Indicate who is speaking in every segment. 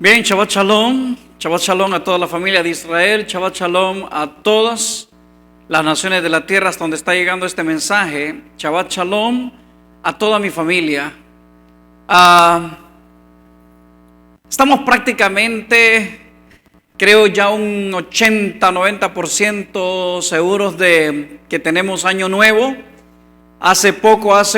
Speaker 1: Bien, Shabbat Shalom a toda la familia de Israel, Shabbat Shalom a todas las naciones de la tierra hasta donde está llegando este mensaje, Shabbat Shalom a toda mi familia. Estamos prácticamente, creo ya un 80-90% seguros de que tenemos año nuevo. Hace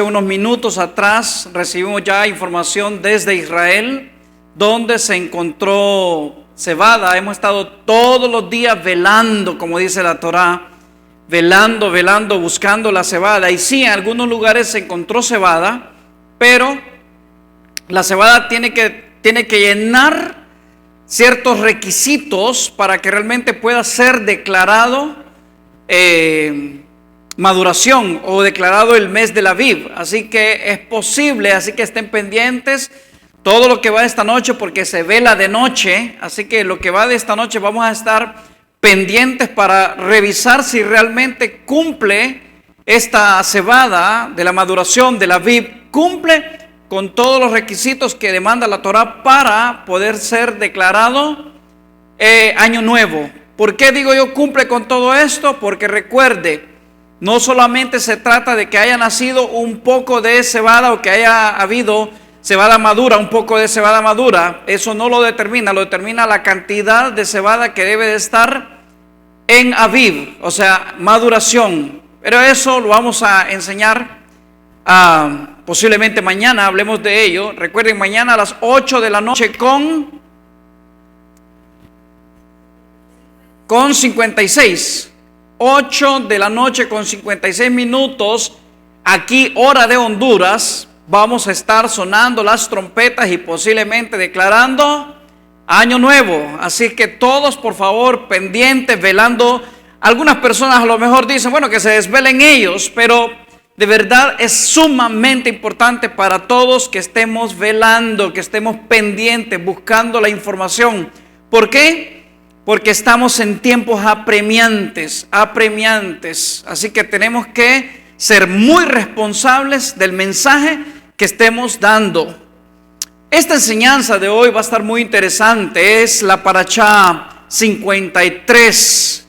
Speaker 1: unos minutos atrás, recibimos ya información desde Israel, donde se encontró cebada. Hemos estado todos los días velando, como dice la Torá, velando, buscando la cebada. Y sí, en algunos lugares se encontró cebada, pero la cebada tiene que llenar ciertos requisitos para que realmente pueda ser declarado maduración o declarado el mes del Aviv. Así que es posible, así que estén pendientes todo lo que va de esta noche, porque se vela de noche. Así que lo que va de esta noche vamos a estar pendientes para revisar si realmente cumple esta cebada de la maduración del Aviv, cumple con todos los requisitos que demanda la Torá para poder ser declarado año nuevo. ¿Por qué digo yo cumple con todo esto? Porque recuerde, no solamente se trata de que haya nacido un poco de cebada o que haya habido cebada madura, un poco de cebada madura. Eso no lo determina la cantidad de cebada que debe de estar en Aviv, o sea, maduración. Pero eso lo vamos a enseñar posiblemente mañana, hablemos de ello. Recuerden, mañana a las 8 de la noche con 56. 8 de la noche con 56 minutos, aquí hora de Honduras, vamos a estar sonando las trompetas y posiblemente declarando año nuevo. Así que todos, por favor, pendientes, velando. Algunas personas a lo mejor dicen, bueno, que se desvelen ellos, pero de verdad es sumamente importante para todos que estemos velando, que estemos pendientes, buscando la información. ¿Por qué? Porque estamos en tiempos apremiantes. Así que tenemos que ser muy responsables del mensaje que estemos dando. Esta enseñanza de hoy va a estar muy interesante. Es la Parashá 53.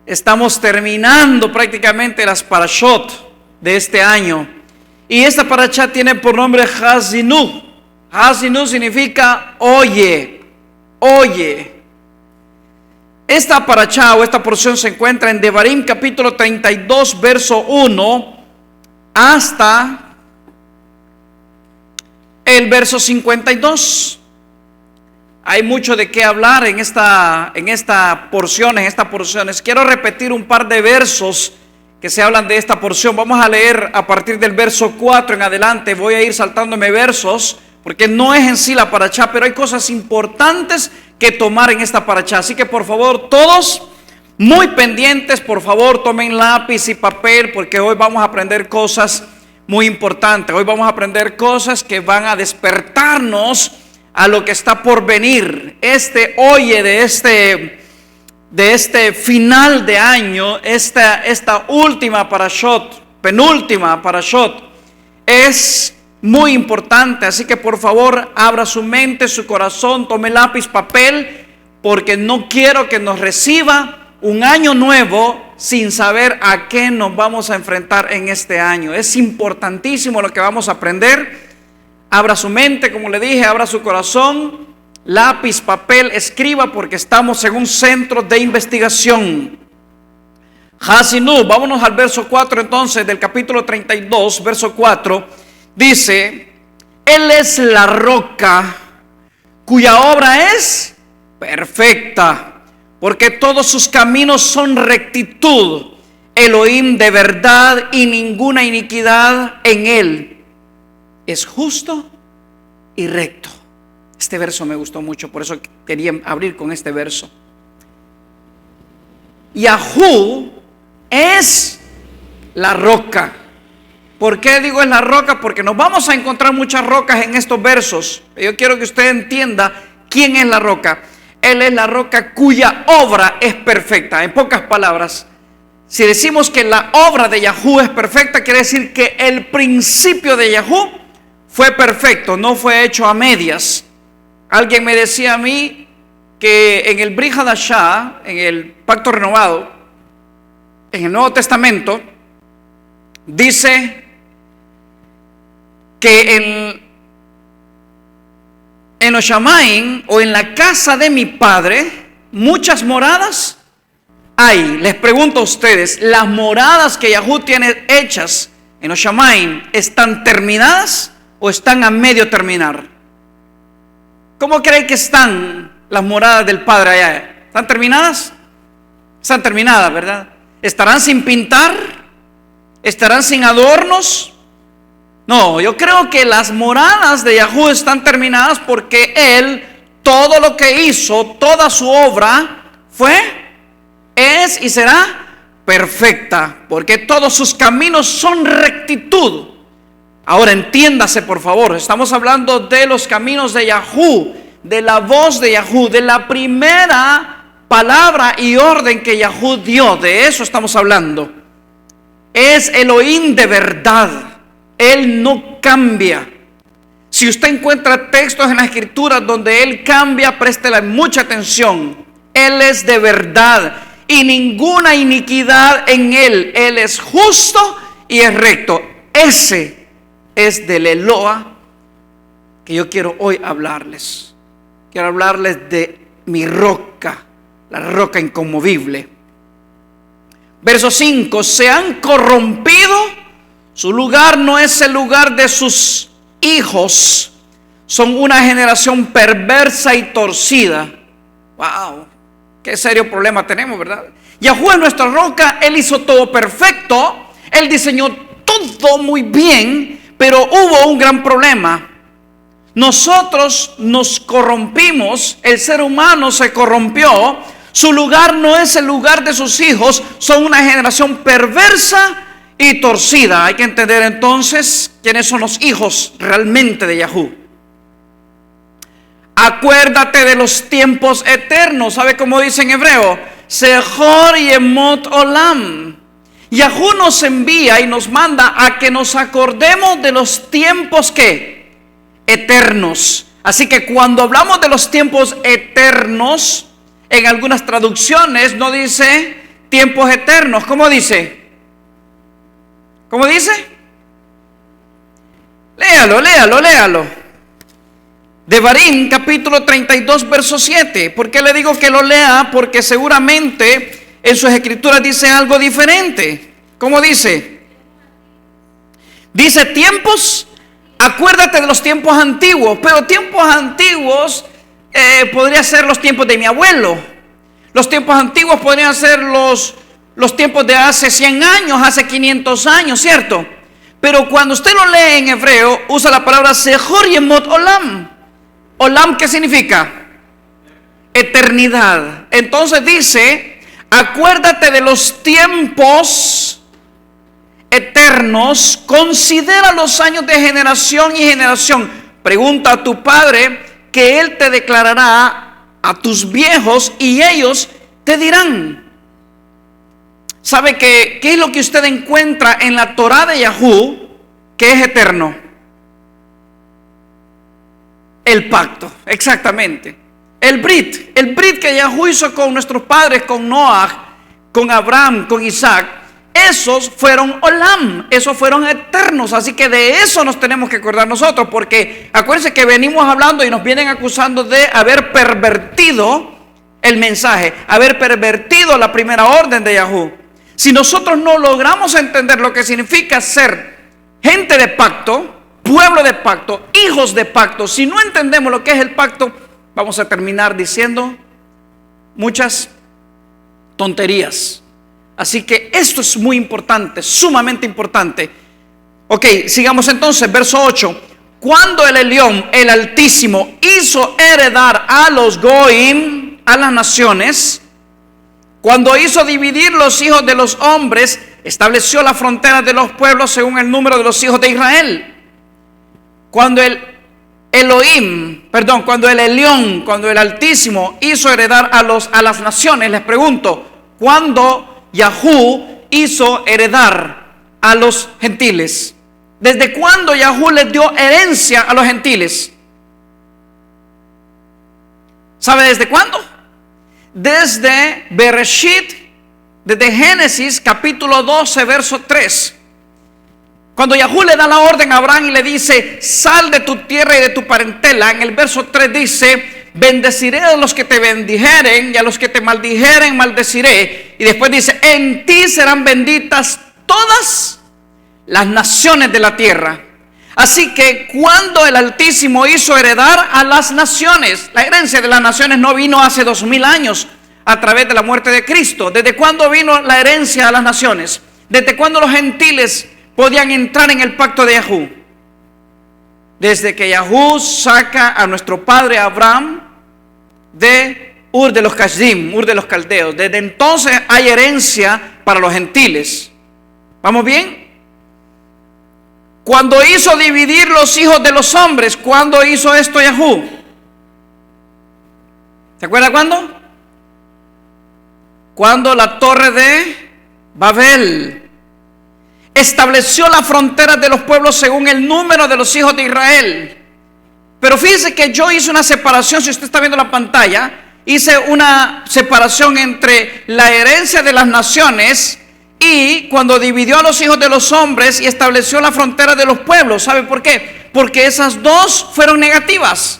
Speaker 1: Estamos terminando prácticamente las Parashot de este año. Y esta Parashá tiene por nombre Hazinu. Hazinu significa oye. Esta parashá o esta porción se encuentra en Devarim capítulo 32 verso 1 hasta el verso 52. Hay mucho de qué hablar en esta porciones. Quiero repetir un par de versos que se hablan de esta porción. Vamos a leer a partir del verso 4 en adelante. Voy a ir saltándome versos porque no es en sí la parashá, pero hay cosas importantes que tomar en esta parashá. Así que por favor, todos muy pendientes, por favor, tomen lápiz y papel, porque hoy vamos a aprender cosas muy importantes. Hoy vamos a aprender cosas que van a despertarnos a lo que está por venir. De este final de año, esta última parashot, penúltima parashot, es muy importante. Así que por favor abra su mente, su corazón, tome lápiz, papel, porque no quiero que nos reciba un año nuevo sin saber a qué nos vamos a enfrentar en este año. Es importantísimo lo que vamos a aprender. Abra su mente, como le dije, abra su corazón, lápiz, papel, escriba, porque estamos en un centro de investigación. Hazinu, vámonos al verso 4 entonces del capítulo 32, verso 4. Dice, Él es la roca cuya obra es perfecta, porque todos sus caminos son rectitud. Elohim de verdad y ninguna iniquidad en Él. Es justo y recto. Este verso me gustó mucho, por eso quería abrir con este verso. Yahú es la roca. ¿Por qué digo es la roca? Porque nos vamos a encontrar muchas rocas en estos versos. Yo quiero que usted entienda quién es la roca. Él es la roca cuya obra es perfecta. En pocas palabras, si decimos que la obra de Yahú es perfecta, quiere decir que el principio de Yahú fue perfecto, no fue hecho a medias. Alguien me decía a mí que en el Brit Hadashah, en el Pacto Renovado, en el Nuevo Testamento, dice que en los Shamaim, o en la casa de mi Padre, muchas moradas hay. Les pregunto a ustedes, ¿las moradas que Yahú tiene hechas en los Shamaim están terminadas o están a medio terminar? ¿Cómo creen que están las moradas del Padre allá? ¿Están terminadas? Están terminadas, ¿verdad? ¿Estarán sin pintar? ¿Estarán sin adornos? No, yo creo que las moradas de Yahú están terminadas porque Él, todo lo que hizo, toda su obra es y será perfecta, porque todos sus caminos son rectitud. Ahora entiéndase, por favor, estamos hablando de los caminos de Yahú, de la voz de Yahú, de la primera palabra y orden que Yahú dio. De eso estamos hablando. Es Elohim de verdad. Él no cambia. Si usted encuentra textos en la Escritura donde Él cambia, préstele mucha atención. Él es de verdad y ninguna iniquidad en Él. Él es justo y es recto. Ese es del Eloa que yo quiero hoy hablarles. Quiero hablarles de mi roca, la roca inconmovible. Verso 5: se han corrompido, su lugar no es el lugar de sus hijos, son una generación perversa y torcida. Wow, qué serio problema tenemos, ¿verdad? Yahú es nuestra roca, Él hizo todo perfecto, Él diseñó todo muy bien, pero hubo un gran problema. Nosotros nos corrompimos, el ser humano se corrompió, su lugar no es el lugar de sus hijos, son una generación perversa y torcida. Hay que entender entonces quiénes son los hijos realmente de Yahú. Acuérdate de los tiempos eternos. ¿Sabe cómo dice en hebreo? Sehor Yemot Olam. Yahú nos envía y nos manda a que nos acordemos de los tiempos que eternos. Así que cuando hablamos de los tiempos eternos, en algunas traducciones no dice tiempos eternos. ¿Cómo dice? ¿Cómo dice? Léalo. Devarim, capítulo 32, verso 7. ¿Por qué le digo que lo lea? Porque seguramente en sus escrituras dice algo diferente. ¿Cómo dice? Dice tiempos. Acuérdate de los tiempos antiguos. Pero tiempos antiguos podría ser los tiempos de mi abuelo. Los tiempos antiguos podrían ser los tiempos de hace 100 años, hace 500 años, ¿cierto? Pero cuando usted lo lee en hebreo, usa la palabra Sehor Yemot Olam. Olam, ¿qué significa? Eternidad. Entonces dice, acuérdate de los tiempos eternos, considera los años de generación y generación. Pregunta a tu padre, que él te declarará a tus viejos y ellos te dirán. ¿Sabe qué es lo que usted encuentra en la Torah de Yahú que es eterno? El pacto, exactamente. El Brit que Yahú hizo con nuestros padres, con Noah, con Abraham, con Isaac. Esos fueron Olam, esos fueron eternos. Así que de eso nos tenemos que acordar nosotros, porque acuérdense que venimos hablando y nos vienen acusando de haber pervertido el mensaje, haber pervertido la primera orden de Yahú. Si nosotros no logramos entender lo que significa ser gente de pacto, pueblo de pacto, hijos de pacto, si no entendemos lo que es el pacto, vamos a terminar diciendo muchas tonterías. Así que esto es muy importante, sumamente importante. Ok, sigamos entonces, verso 8. Cuando el Elión, el Altísimo, hizo heredar a los Goim, a las naciones, cuando hizo dividir los hijos de los hombres, estableció las fronteras de los pueblos según el número de los hijos de Israel. Cuando el Elión, cuando el Altísimo hizo heredar a las naciones, les pregunto, ¿cuándo Yahú hizo heredar a los gentiles? ¿Desde cuándo Yahú les dio herencia a los gentiles? ¿Sabe desde cuándo? Desde Bereshit, desde Génesis capítulo 12, verso 3. Cuando Yahweh le da la orden a Abraham y le dice: sal de tu tierra y de tu parentela, en el verso 3 dice: bendeciré a los que te bendijeren y a los que te maldijeren maldeciré. Y después dice: en ti serán benditas todas las naciones de la tierra. Así que cuando el Altísimo hizo heredar a las naciones, la herencia de las naciones no vino hace 2000 años a través de la muerte de Cristo. ¿Desde cuándo vino la herencia a las naciones? ¿Desde cuándo los gentiles podían entrar en el pacto de Yahweh? Desde que Yahweh saca a nuestro padre Abraham de Ur de los Kasdim, Ur de los Caldeos. Desde entonces hay herencia para los gentiles. ¿Vamos bien? Cuando hizo dividir los hijos de los hombres, ¿cuándo hizo esto Yahweh? ¿Se acuerda cuándo? Cuando la torre de Babel estableció las fronteras de los pueblos según el número de los hijos de Israel. Pero fíjese que yo hice una separación, si usted está viendo la pantalla, hice una separación entre la herencia de las naciones y cuando dividió a los hijos de los hombres y estableció la frontera de los pueblos. ¿Sabe por qué? Porque esas dos fueron negativas.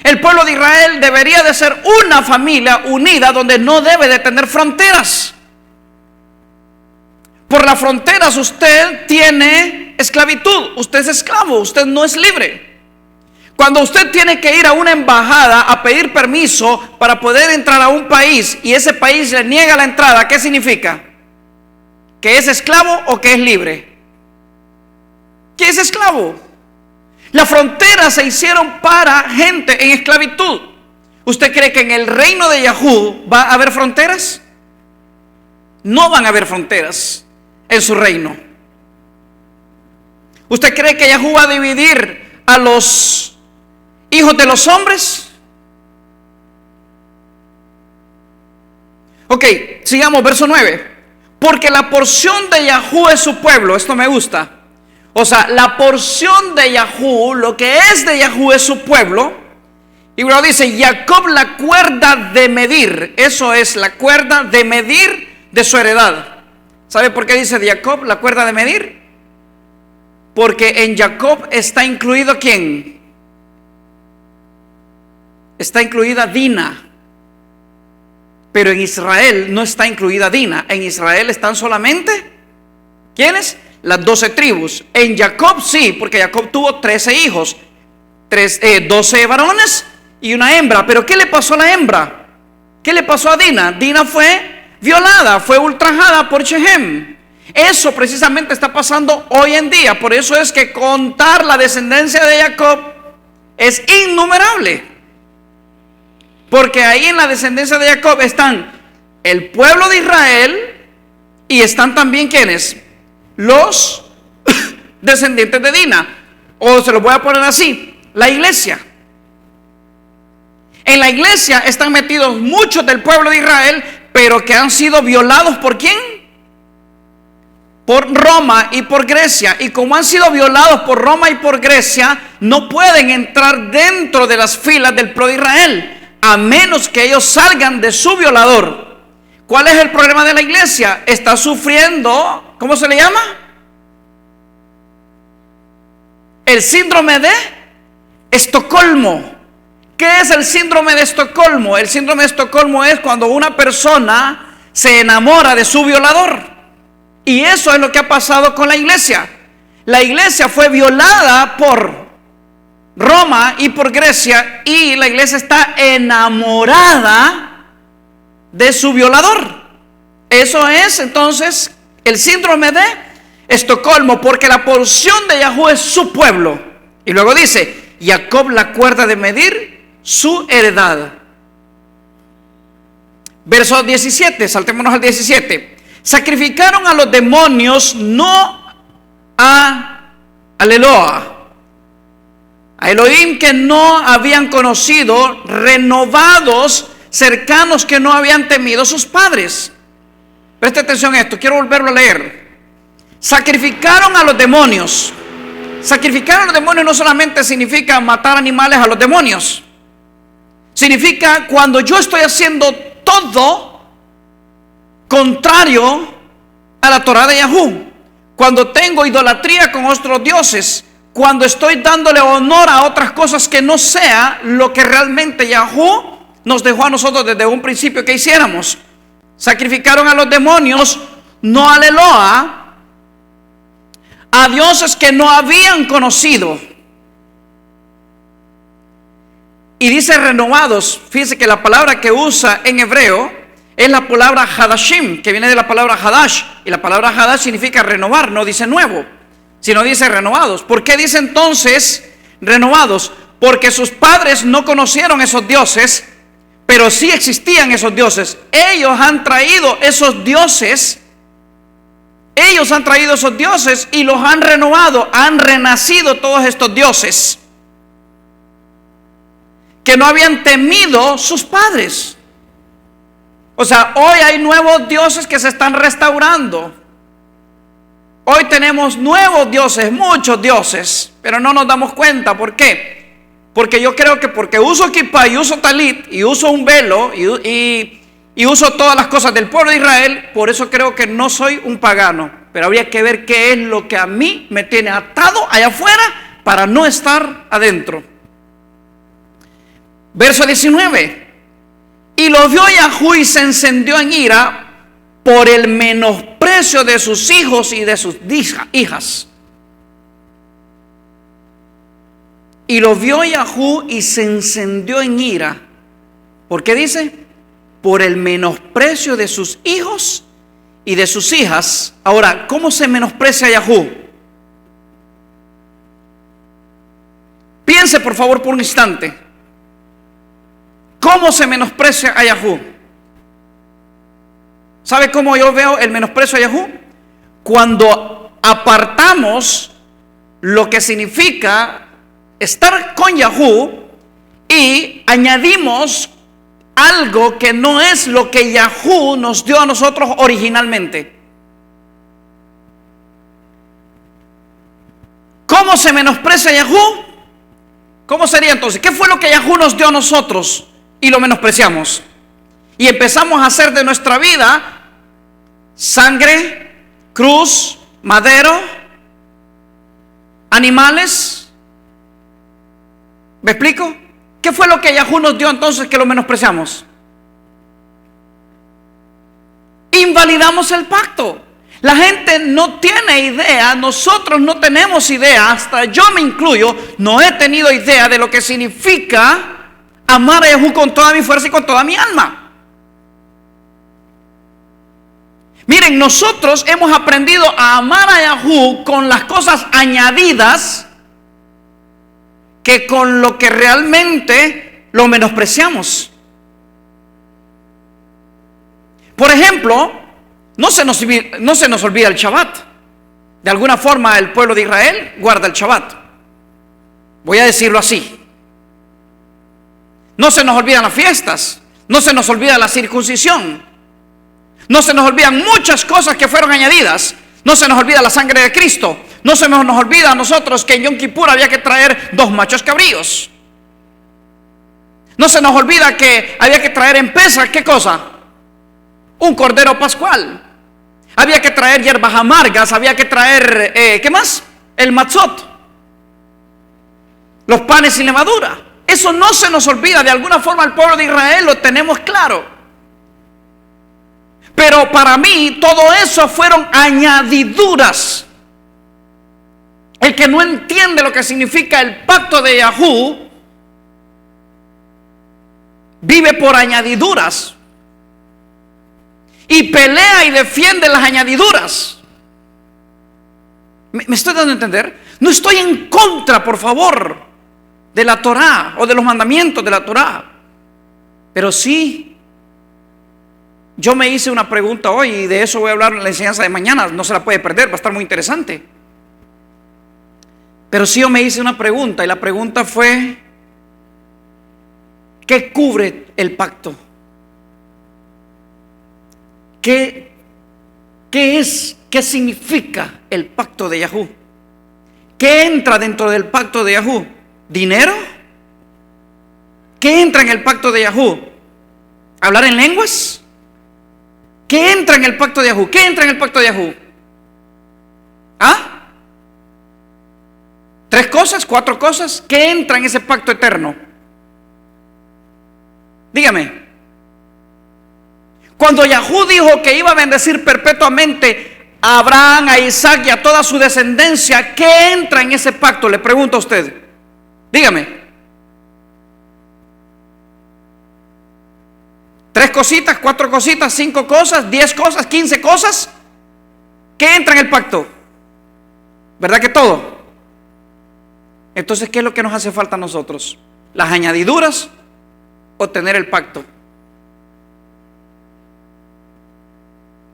Speaker 1: El pueblo de Israel debería de ser una familia unida donde no debe de tener fronteras. Por las fronteras usted tiene esclavitud, usted es esclavo, usted no es libre. Cuando usted tiene que ir a una embajada a pedir permiso para poder entrar a un país y ese país le niega la entrada, ¿qué significa? ¿Que es esclavo o que es libre? ¿Que es esclavo? Las fronteras se hicieron para gente en esclavitud. ¿Usted cree que en el reino de Yahweh va a haber fronteras? No van a haber fronteras en su reino. ¿Usted cree que Yahweh va a dividir a los hijos de los hombres? Ok, sigamos, verso 9. Porque la porción de Yahweh es su pueblo. Esto me gusta. O sea, la porción de Yahweh, lo que es de Yahweh es su pueblo. Y luego dice: Jacob la cuerda de medir. Eso es la cuerda de medir de su heredad. ¿Sabe por qué dice de Jacob la cuerda de medir? Porque en Jacob está incluido ¿quién? Está incluida Dina. Pero en Israel no está incluida Dina. En Israel están solamente ¿quiénes? Las 12 tribus. En Jacob sí, porque Jacob tuvo 13 hijos, 12 varones y una hembra. Pero ¿qué le pasó a la hembra? ¿Qué le pasó a Dina? Dina fue violada, fue ultrajada por Shechem. Eso precisamente está pasando hoy en día. Por eso es que contar la descendencia de Jacob es innumerable. Porque ahí en la descendencia de Jacob están el pueblo de Israel y están también ¿quiénes? Los descendientes de Dina. O se lo voy a poner así, la iglesia. En la iglesia están metidos muchos del pueblo de Israel, pero que han sido violados ¿por quién? Por Roma y por Grecia. Y como han sido violados por Roma y por Grecia, no pueden entrar dentro de las filas del pueblo de Israel, a menos que ellos salgan de su violador. ¿Cuál es el problema de la iglesia? Está sufriendo, ¿cómo se le llama? El síndrome de Estocolmo. ¿Qué es el síndrome de Estocolmo? El síndrome de Estocolmo es cuando una persona se enamora de su violador. Y eso es lo que ha pasado con la iglesia. La iglesia fue violada por Roma y por Grecia, y la iglesia está enamorada de su violador. Eso es entonces el síndrome de Estocolmo, porque la porción de Yahweh es su pueblo. Y luego dice: Jacob la cuerda de medir su heredad. Verso 17, saltémonos al 17. Sacrificaron a los demonios, no a Aleloa, a Elohim que no habían conocido, renovados, cercanos que no habían temido sus padres. Preste atención a esto, quiero volverlo a leer. Sacrificaron a los demonios. Sacrificar a los demonios no solamente significa matar animales a los demonios. Significa cuando yo estoy haciendo todo contrario a la Torah de Yahú. Cuando tengo idolatría con otros dioses. Cuando estoy dándole honor a otras cosas que no sea lo que realmente Yahú nos dejó a nosotros desde un principio que hiciéramos. Sacrificaron a los demonios, no al Eloa, a dioses que no habían conocido. Y dice renovados. Fíjense que la palabra que usa en hebreo es la palabra hadashim, que viene de la palabra hadash. Y la palabra hadash significa renovar, no dice nuevo, sino dice renovados. ¿Por qué dice entonces renovados? Porque sus padres no conocieron esos dioses, pero sí existían esos dioses. Ellos han traído esos dioses. Ellos han traído esos dioses y los han renovado. Han renacido todos estos dioses que no habían temido sus padres. O sea, hoy hay nuevos dioses que se están restaurando. Hoy tenemos nuevos dioses, muchos dioses, pero no nos damos cuenta. ¿Por qué? Porque yo creo que porque uso kippah y uso talit y uso un velo y uso todas las cosas del pueblo de Israel, por eso creo que no soy un pagano. Pero habría que ver qué es lo que a mí me tiene atado allá afuera para no estar adentro. Verso 19. Y lo vio Yahú y se encendió en ira por el menosprecio de sus hijos y de sus hijas. Y lo vio Yahú y se encendió en ira. ¿Por qué dice? Por el menosprecio de sus hijos y de sus hijas. Ahora, ¿cómo se menosprecia a Yahú? Piense por favor por un instante. ¿Cómo se menosprecia a Yahú? ¿Sabe cómo yo veo el menosprecio a Yahú? Cuando apartamos lo que significa estar con Yahú y añadimos algo que no es lo que Yahú nos dio a nosotros originalmente. ¿Cómo se menosprecia a Yahú? ¿Cómo sería entonces? ¿Qué fue lo que Yahú nos dio a nosotros y lo menospreciamos? Y empezamos a hacer de nuestra vida sangre, cruz, madero, animales. ¿Me explico? ¿Qué fue lo que Yahú nos dio entonces que lo menospreciamos? Invalidamos el pacto. La gente no tiene idea, nosotros no tenemos idea, hasta yo me incluyo, no he tenido idea de lo que significa amar a Yahú con toda mi fuerza y con toda mi alma. Miren, nosotros hemos aprendido a amar a Yahú con las cosas añadidas que con lo que realmente lo menospreciamos. Por ejemplo, no se nos olvida el Shabbat. De alguna forma el pueblo de Israel guarda el Shabbat. Voy a decirlo así. No se nos olvidan las fiestas. No se nos olvida la circuncisión. No se nos olvidan muchas cosas que fueron añadidas. No se nos olvida la sangre de Cristo. No se nos olvida a nosotros que en Yom Kippur había que traer 2 machos cabríos. No se nos olvida que había que traer en Pesach, ¿qué cosa? Un cordero pascual. Había que traer hierbas amargas. Había que traer, ¿qué más? El matzot. Los panes sin levadura. Eso no se nos olvida. De alguna forma el pueblo de Israel lo tenemos claro. Pero para mí todo eso fueron añadiduras. El que no entiende lo que significa el pacto de Yahú vive por añadiduras y pelea y defiende las añadiduras. ¿Me estoy dando a entender? No estoy en contra, por favor, de la Torá o de los mandamientos de la Torá, pero sí, yo me hice una pregunta hoy y de eso voy a hablar en la enseñanza de mañana. No se la puede perder, va a estar muy interesante. Pero sí, yo me hice una pregunta y la pregunta fue: ¿qué cubre el pacto? ¿Qué significa el pacto de Yahú? ¿Qué entra dentro del pacto de Yahú? ¿Dinero? ¿Qué entra en el pacto de Yahú? ¿Hablar en lenguas? ¿Qué entra en el pacto de Yahú? ¿Qué entra en el pacto de Yahú? ¿Ah? ¿3 cosas? ¿4 cosas? ¿Qué entra en ese pacto eterno? Dígame. Cuando Yahú dijo que iba a bendecir perpetuamente a Abraham, a Isaac y a toda su descendencia, ¿qué entra en ese pacto? Le pregunto a usted. Dígame. 3 cositas, 4 cositas, 5 cosas, 10 cosas, 15 cosas. ¿Qué entra en el pacto? ¿Verdad que todo? Entonces, ¿qué es lo que nos hace falta a nosotros? ¿Las añadiduras o tener el pacto?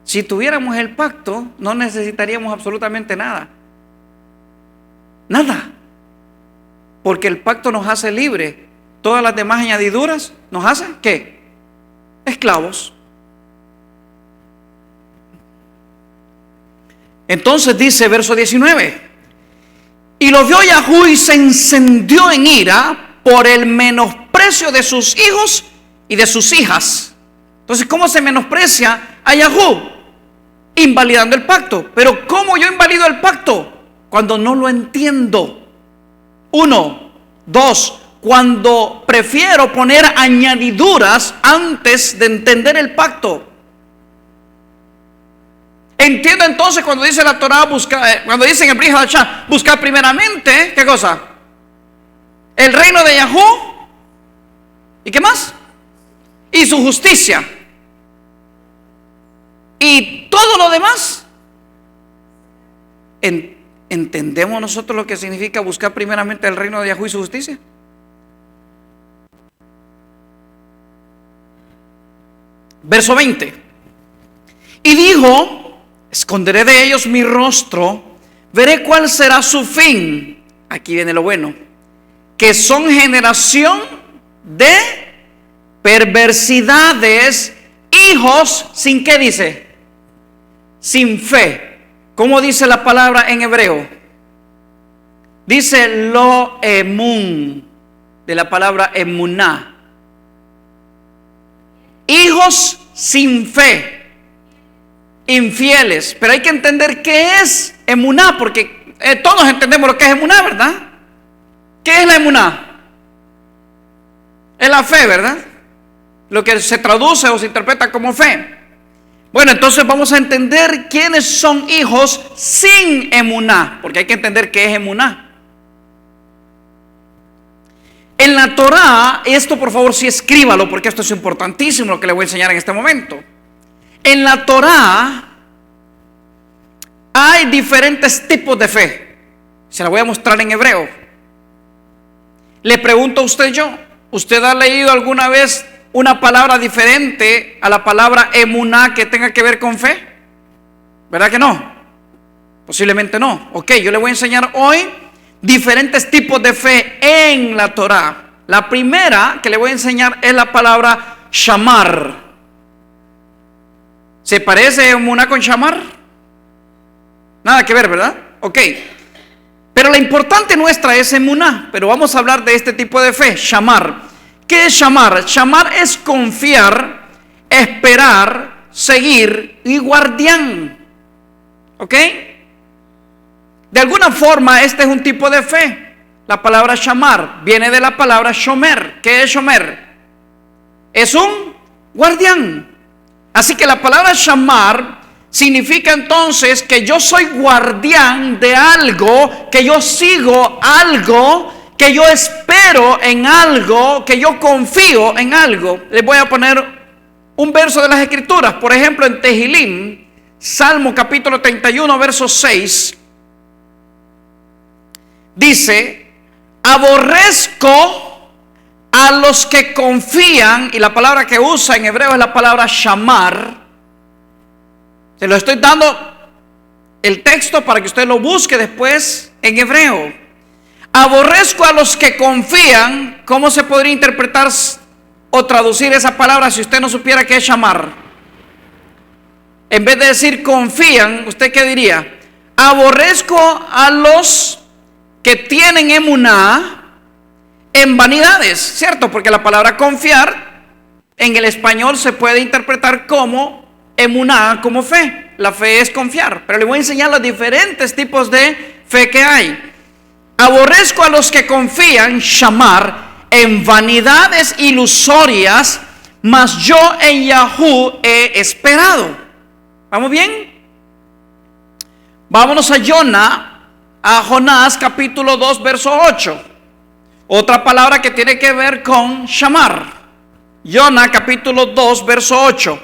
Speaker 1: Si tuviéramos el pacto, no necesitaríamos absolutamente nada. Nada. Porque el pacto nos hace libres. Todas las demás añadiduras nos hacen, ¿qué? Esclavos. Entonces dice verso 19: y lo vio Yahú y se encendió en ira por el menosprecio de sus hijos y de sus hijas. Entonces, ¿cómo se menosprecia a Yahú? Invalidando el pacto. Pero ¿cómo yo invalido el pacto? Cuando no lo entiendo. 1, 2, cuando prefiero poner añadiduras antes de entender el pacto. Entiendo entonces cuando dice la Torah, cuando dice en el Brit Hadashah, buscar primeramente, ¿qué cosa? El reino de Yahú. ¿Y qué más? Y su justicia. Y todo lo demás. ¿Entendemos nosotros lo que significa buscar primeramente el reino de Yahú y su justicia? Verso 20. Y dijo: esconderé de ellos mi rostro, veré cuál será su fin. Aquí viene lo bueno. Que son generación de perversidades, hijos sin, ¿qué dice? Sin fe. ¿Cómo dice la palabra en hebreo? Dice lo emun, de la palabra emuná. Hijos sin fe, infieles. Pero hay que entender qué es emuná, porque todos entendemos lo que es emuná, ¿verdad? ¿Qué es la emuná? Es la fe, ¿verdad? Lo que se traduce o se interpreta como fe. Bueno, entonces vamos a entender quiénes son hijos sin emuná, porque hay que entender qué es emuná. En la Torah, esto por favor sí escríbalo, porque esto es importantísimo lo que le voy a enseñar en este momento. En la Torah hay diferentes tipos de fe. Se la voy a mostrar en hebreo. Le pregunto a usted yo, ¿usted ha leído alguna vez una palabra diferente a la palabra emuná que tenga que ver con fe? ¿Verdad que no? Posiblemente no. Ok, yo le voy a enseñar hoy diferentes tipos de fe en la Torah. La primera que le voy a enseñar es la palabra shamar. ¿Se parece emuná con shamar? Nada que ver, ¿verdad? Ok. Pero la importante nuestra es emuná, pero vamos a hablar de este tipo de fe, shamar. ¿Qué es shamar? Shamar es confiar, esperar, seguir y guardián. ¿Ok? De alguna forma este es un tipo de fe. La palabra shamar viene de la palabra shomer. ¿Qué es shomer? Es un guardián. Así que la palabra shamar significa entonces que yo soy guardián de algo, que yo sigo algo, que yo espero en algo, que yo confío en algo. Les voy a poner un verso de las Escrituras. Por ejemplo, en Tehilim, Salmo capítulo 31, verso 6. Dice: aborrezco a los que confían, y la palabra que usa en hebreo es la palabra shamar. Se lo estoy dando el texto para que usted lo busque después en hebreo. Aborrezco a los que confían. ¿Cómo se podría interpretar o traducir esa palabra si usted no supiera qué es shamar? En vez de decir confían, ¿usted qué diría? Aborrezco a los que tienen emuná, en vanidades, ¿cierto? Porque la palabra confiar en el español se puede interpretar como emuná, como fe. La fe es confiar, pero le voy a enseñar los diferentes tipos de fe que hay. Aborrezco a los que confían, shamar, en vanidades ilusorias, mas yo en Yahú he esperado. ¿Vamos bien? Vámonos a Jonás capítulo 2 verso 8. Otra palabra que tiene que ver con shamar. Jonás capítulo 2 verso 8.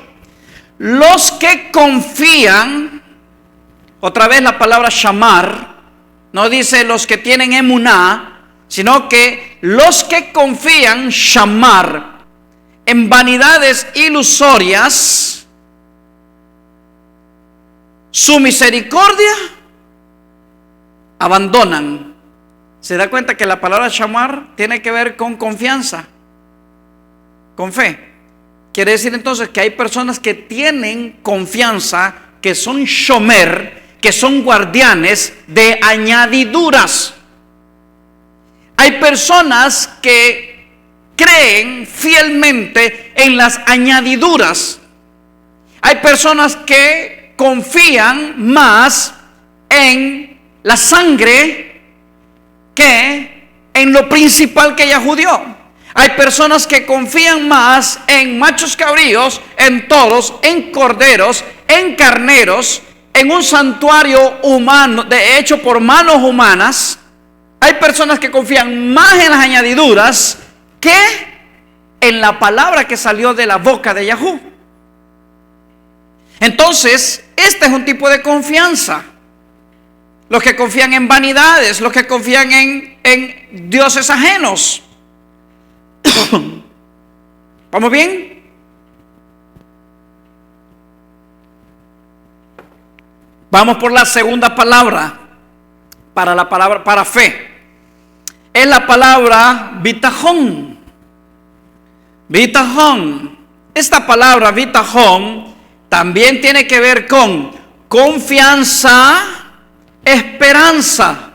Speaker 1: Los que confían, otra vez la palabra shamar, no dice los que tienen emuná, sino que los que confían, shamar, en vanidades ilusorias, su misericordia abandonan. ¿Se da cuenta que la palabra shamar tiene que ver con confianza, con fe? Quiere decir entonces que hay personas que tienen confianza, que son shomer, que son guardianes de añadiduras. Hay personas que creen fielmente en las añadiduras. Hay personas que confían más en la sangre que en lo principal que Yahú dio. Hay personas que confían más en machos cabríos, en toros, en corderos, en carneros, en un santuario humano, hecho por manos humanas. Hay personas que confían más en las añadiduras que en la palabra que salió de la boca de Yahú. Entonces, este es un tipo de confianza. Los que confían en vanidades, los que confían en dioses ajenos. ¿Vamos bien? Vamos por la segunda palabra para fe. Es la palabra bitajón. Bitajón. Esta palabra bitajón también tiene que ver con confianza, esperanza.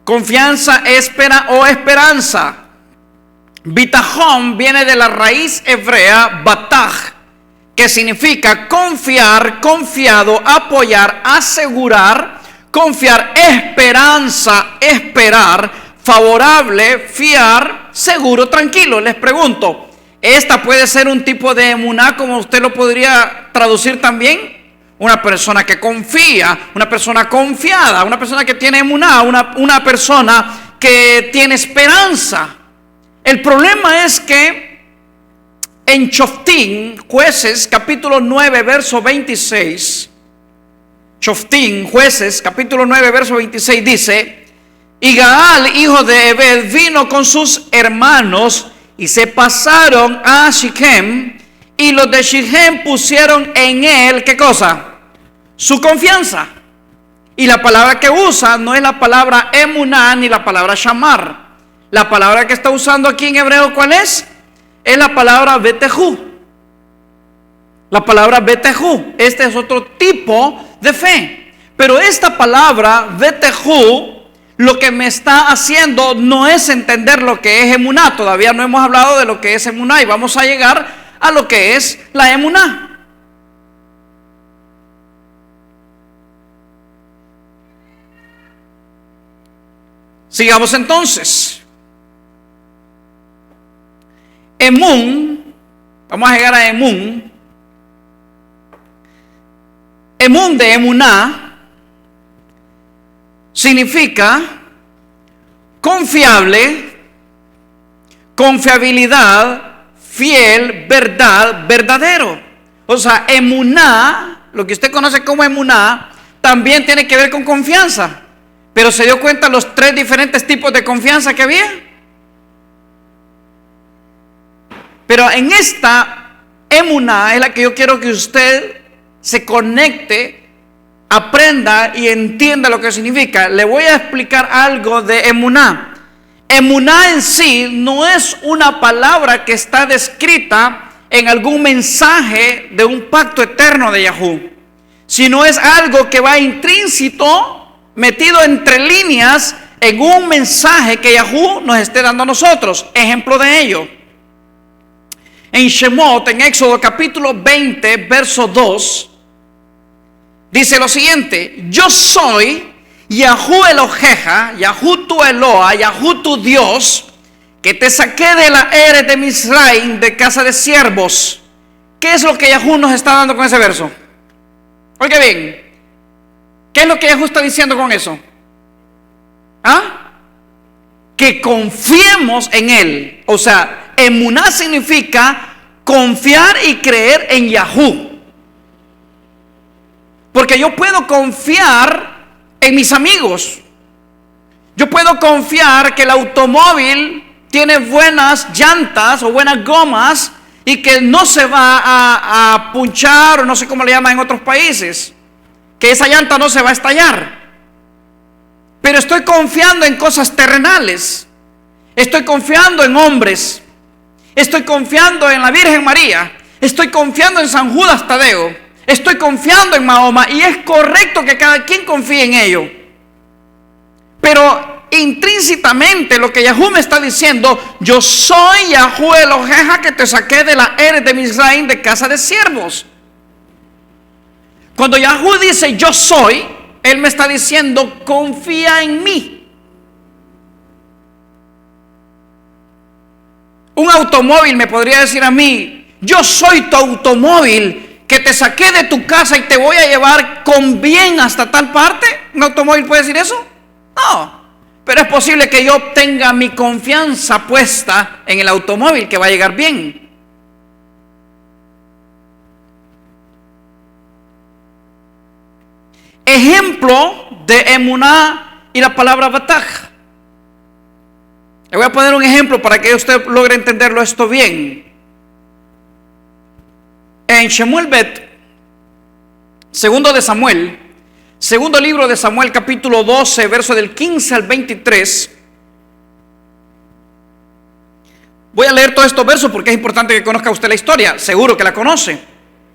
Speaker 1: Confianza, esperanza. Bitajón viene de la raíz hebrea bataj, que significa confiar, confiado, apoyar, asegurar, confiar, esperanza, esperar, favorable, fiar, seguro, tranquilo. Les pregunto, ¿esta puede ser un tipo de emuná como usted lo podría traducir también? Una persona que confía, una persona confiada, una persona que tiene emuná, una persona que tiene esperanza. El problema es que en Shoftim, Jueces, capítulo 9, verso 26, Shoftim, Jueces, capítulo 9, verso 26 dice: y Gaal, hijo de Ebed, vino con sus hermanos y se pasaron a Shichem, y los de Shichem pusieron en él, ¿qué cosa? Su confianza. Y la palabra que usa no es la palabra emuná ni la palabra shamar. La palabra que está usando aquí en hebreo, ¿cuál es? Es la palabra betejú. La palabra betejú. Este es otro tipo de fe. Pero esta palabra betejú, lo que me está haciendo no es entender lo que es emuná. Todavía no hemos hablado de lo que es emuná y vamos a llegar a lo que es la emuná. Sigamos entonces. Emún, vamos a llegar a Emún. Emún de emuná significa confiable, confiabilidad, fiel, verdad, verdadero. O sea, emuná, lo que usted conoce como emuná, también tiene que ver con confianza. Pero ¿se dio cuenta los tres diferentes tipos de confianza que había? Pero en esta emuná es la que yo quiero que usted se conecte, aprenda y entienda lo que significa. Le voy a explicar algo de emuná. Emuná en sí no es una palabra que está descrita en algún mensaje de un pacto eterno de Yahú, sino es algo que va intrínseco, metido entre líneas en un mensaje que Yahweh nos esté dando a nosotros. Ejemplo de ello, en Shemot, en Éxodo capítulo 20, verso 2, dice lo siguiente: yo soy Yahweh Eloheja, Yahweh tu Eloa, Yahweh tu Dios, que te saqué de la Eres de Misraim, de casa de siervos. ¿Qué es lo que Yahweh nos está dando con ese verso? Oiga bien, ¿qué es lo que Yahweh está diciendo con eso? Que confiemos en Él. O sea, emuná significa confiar y creer en Yahweh. Porque yo puedo confiar en mis amigos. Yo puedo confiar que el automóvil tiene buenas llantas o buenas gomas y que no se va a punchar, o no sé cómo le llaman en otros países, que esa llanta no se va a estallar. Pero estoy confiando en cosas terrenales. Estoy confiando en hombres. Estoy confiando en la Virgen María. Estoy confiando en San Judas Tadeo. Estoy confiando en Mahoma. Y es correcto que cada quien confíe en ello. Pero intrínsecamente lo que Yahweh me está diciendo: yo soy Yahweh Eloheja, que te saqué de la Eres de Misraim, de casa de siervos. Cuando Yahweh dice yo soy, Él me está diciendo: confía en mí. Un automóvil me podría decir a mí: yo soy tu automóvil, que te saqué de tu casa y te voy a llevar con bien hasta tal parte. ¿Un automóvil puede decir eso? No. Pero es posible que yo tenga mi confianza puesta en el automóvil, que va a llegar bien. Ejemplo de emuná y la palabra bataj. Le voy a poner un ejemplo para que usted logre entenderlo esto bien. En Shemuel Bet, segundo libro de Samuel, capítulo 12, verso del 15 al 23. Voy a leer todos estos versos porque es importante que conozca usted la historia. Seguro que la conoce,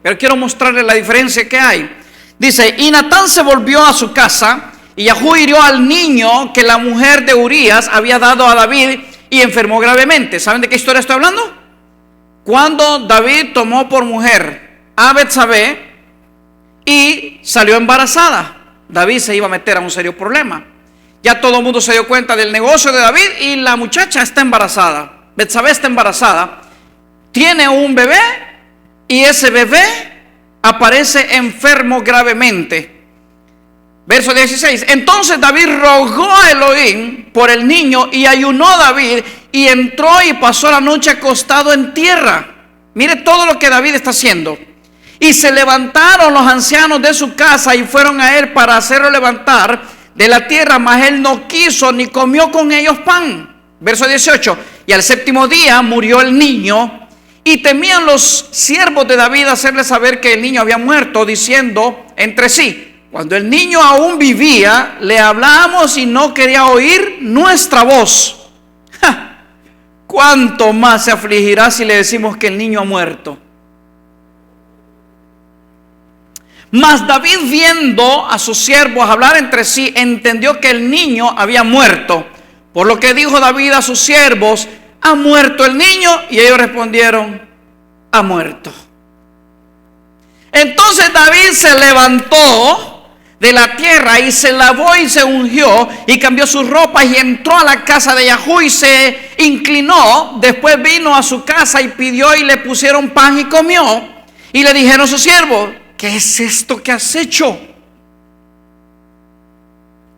Speaker 1: pero quiero mostrarle la diferencia que hay. Dice: y Natán se volvió a su casa, y Yahweh hirió al niño que la mujer de Urías había dado a David, y enfermó gravemente. ¿Saben de qué historia estoy hablando? Cuando David tomó por mujer a Betsabé y salió embarazada, David se iba a meter a un serio problema. Ya todo el mundo se dio cuenta del negocio de David y la muchacha está embarazada. Betsabé está embarazada, tiene un bebé y ese bebé aparece enfermo gravemente. Verso 16: entonces David rogó a Elohim por el niño, y ayunó David y entró y pasó la noche acostado en tierra. Mire todo lo que David está haciendo. Y se levantaron los ancianos de su casa y fueron a él para hacerlo levantar de la tierra, mas él no quiso ni comió con ellos pan. Verso 18: y al séptimo día murió el niño, y temían los siervos de David hacerle saber que el niño había muerto, diciendo entre sí: cuando el niño aún vivía, le hablamos y no quería oír nuestra voz. ¿Cuánto más se afligirá si le decimos que el niño ha muerto? Mas David, viendo a sus siervos hablar entre sí, entendió que el niño había muerto. Por lo que dijo David a sus siervos: ¿ha muerto el niño? Y ellos respondieron: ha muerto. Entonces David se levantó de la tierra y se lavó y se ungió y cambió sus ropas y entró a la casa de Yahweh y se inclinó. Después vino a su casa y pidió y le pusieron pan y comió. Y le dijeron sus siervos: ¿qué es esto que has hecho?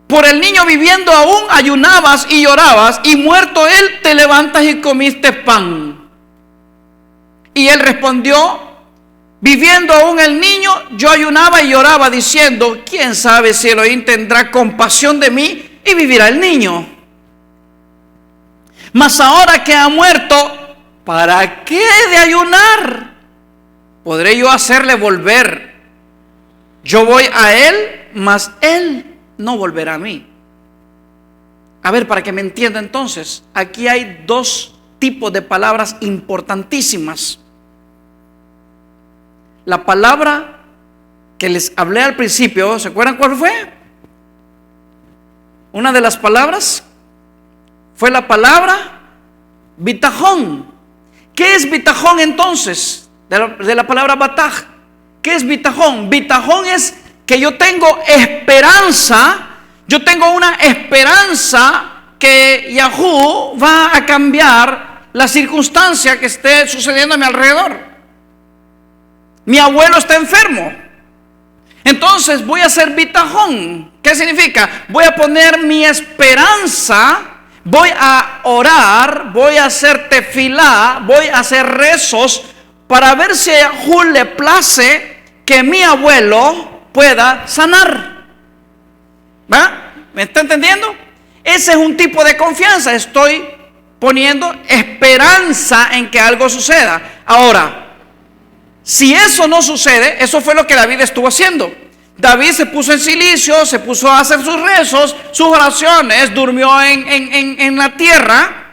Speaker 1: Por el niño viviendo aún ayunabas y llorabas, y muerto él te levantas y comiste pan. Y él respondió: viviendo aún el niño, yo ayunaba y lloraba, diciendo: ¿quién sabe si Elohim tendrá compasión de mí y vivirá el niño? Mas ahora que ha muerto, ¿para qué he de ayunar? ¿Podré yo hacerle volver? Yo voy a él, mas él no volverá a mí. A ver, para que me entienda entonces, aquí hay dos tipos de palabras importantísimas. La palabra que les hablé al principio, ¿se acuerdan cuál fue? Una de las palabras fue la palabra bitajón. ¿Qué es bitajón entonces? De la palabra bataj. ¿Qué es bitajón? Bitajón es que yo tengo esperanza. Yo tengo una esperanza que Yahú va a cambiar la circunstancia que esté sucediendo a mi alrededor. Mi abuelo está enfermo. Entonces voy a hacer bitajón. ¿Qué significa? Voy a poner mi esperanza. Voy a orar, voy a hacer tefilá, voy a hacer rezos para ver si a Yahú le place que mi abuelo pueda sanar. ¿Va? ¿Me está entendiendo? Ese es un tipo de confianza. Estoy poniendo esperanza en que algo suceda. Ahora, si eso no sucede, eso fue lo que David estuvo haciendo. David se puso en silicio, se puso a hacer sus rezos, sus oraciones, durmió en la tierra,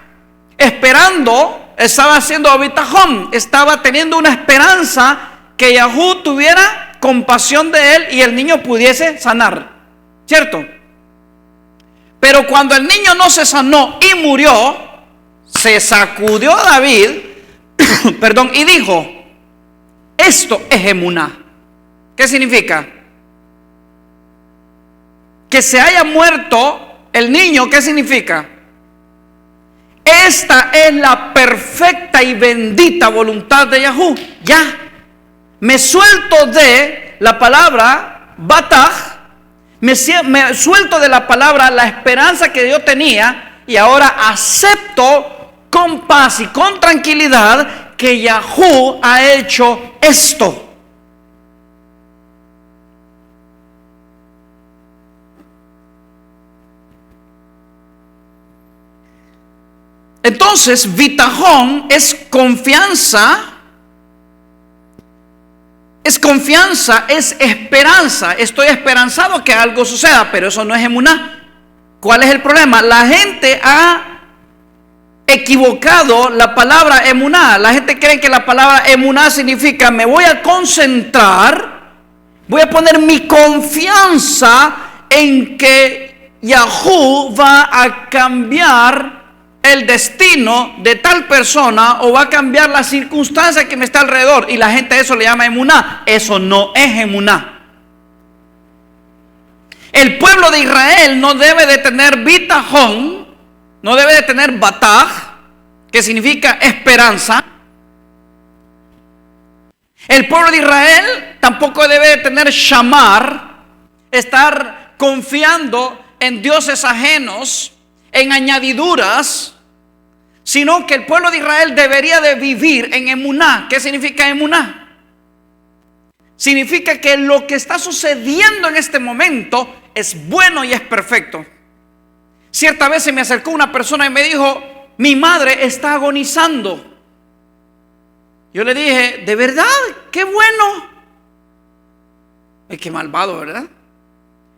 Speaker 1: esperando, estaba haciendo bitajón, estaba teniendo una esperanza que Yahú tuviera compasión de él y el niño pudiese sanar, ¿cierto? Pero cuando el niño no se sanó y murió, se sacudió a David, perdón, y dijo: esto es emuná. ¿Qué significa? Que se haya muerto el niño, ¿qué significa? Esta es la perfecta y bendita voluntad de Yahú. Ya, me suelto de la palabra bataj, me suelto de la palabra la esperanza que yo tenía, y ahora acepto con paz y con tranquilidad que Yahú ha hecho esto. Entonces, bitajón es confianza, es esperanza. Estoy esperanzado que algo suceda, pero eso no es emuná. ¿Cuál es el problema? La gente ha equivocado la palabra emuná. La gente cree que la palabra emuná significa: me voy a concentrar, voy a poner mi confianza en que Yahú va a cambiar el destino de tal persona, o va a cambiar la circunstancia que me está alrededor, y la gente a eso le llama emuná. Eso no es emuná. El pueblo de Israel no debe de tener bitajón, no debe de tener bataj, que significa esperanza. El pueblo de Israel tampoco debe de tener shamar, estar confiando en dioses ajenos, en añadiduras, sino que el pueblo de Israel debería de vivir en emuná. ¿Qué significa emuná? Significa que lo que está sucediendo en este momento es bueno y es perfecto. Cierta vez se me acercó una persona y me dijo: mi madre está agonizando. Yo le dije: ¿de verdad? ¡Qué bueno! Ay, qué malvado, ¿verdad?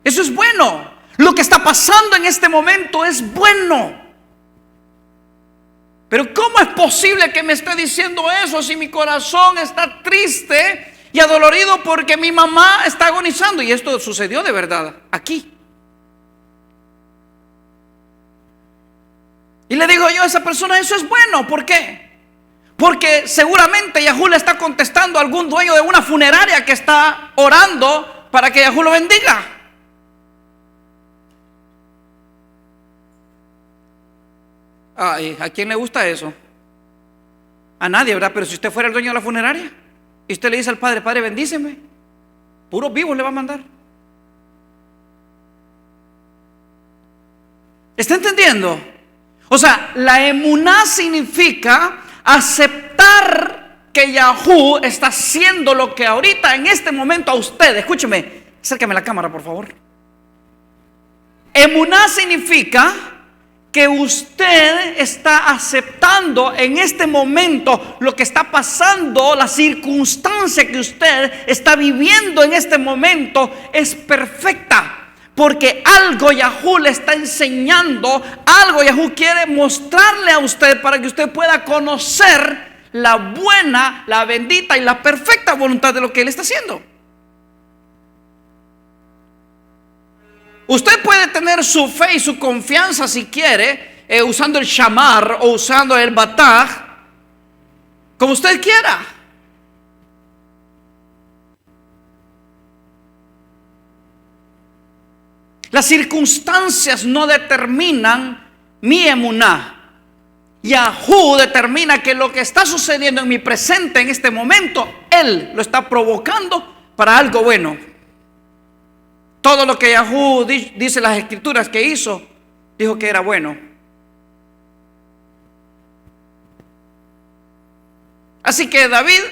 Speaker 1: Eso es bueno. Lo que está pasando en este momento es bueno. Pero ¿cómo es posible que me esté diciendo eso si mi corazón está triste y adolorido porque mi mamá está agonizando? Y esto sucedió de verdad aquí. Y le digo yo a esa persona: eso es bueno. ¿Por qué? Porque seguramente Yahú le está contestando a algún dueño de una funeraria que está orando para que Yahú lo bendiga. Ay, ¿a quién le gusta eso? A nadie, ¿verdad? Pero si usted fuera el dueño de la funeraria y usted le dice al padre: padre, bendíceme, puros vivos le va a mandar. ¿Está entendiendo? O sea, la emuná significa aceptar que Yahú está haciendo lo que ahorita, en este momento, a usted. Escúcheme, acércame la cámara, por favor. Emuná significa que usted está aceptando en este momento lo que está pasando, la circunstancia que usted está viviendo en este momento es perfecta. Porque algo Yahú le está enseñando, algo Yahú quiere mostrarle a usted para que usted pueda conocer la buena, la bendita y la perfecta voluntad de lo que Él está haciendo. Usted puede tener su fe y su confianza si quiere, usando el shamar o usando el bataj, como usted quiera. Las circunstancias no determinan mi emuná. Yahú determina que lo que está sucediendo en mi presente en este momento, Él lo está provocando para algo bueno. Todo lo que Yahú dice en las escrituras que hizo, dijo que era bueno. Así que David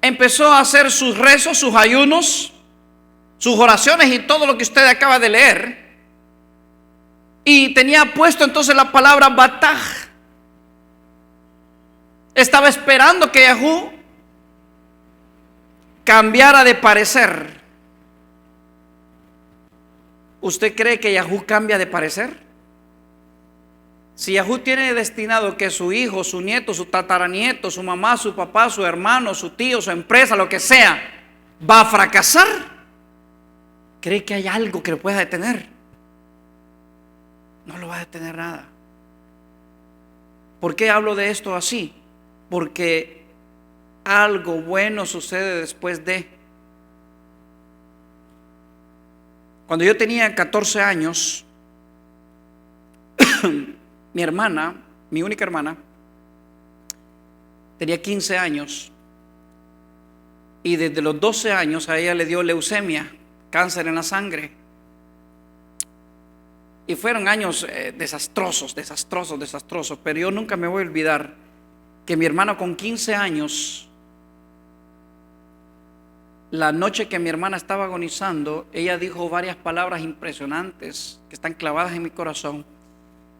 Speaker 1: empezó a hacer sus rezos, sus ayunos, sus oraciones y todo lo que usted acaba de leer. Y tenía puesto entonces la palabra bataj. Estaba esperando que Yahú cambiara de parecer. ¿Usted cree que Yahú cambia de parecer? Si Yahú tiene destinado que su hijo, su nieto, su tataranieto, su mamá, su papá, su hermano, su tío, su empresa, lo que sea, va a fracasar, ¿cree que hay algo que lo pueda detener? No lo va a detener nada. ¿Por qué hablo de esto así? Porque algo bueno sucede después de. Cuando yo tenía 14 años, mi hermana, mi única hermana, tenía 15 años. Y desde los 12 años a ella le dio leucemia, cáncer en la sangre. Y fueron años desastrosos. Pero yo nunca me voy a olvidar que mi hermano con 15 años, la noche que mi hermana estaba agonizando, ella dijo varias palabras impresionantes que están clavadas en mi corazón.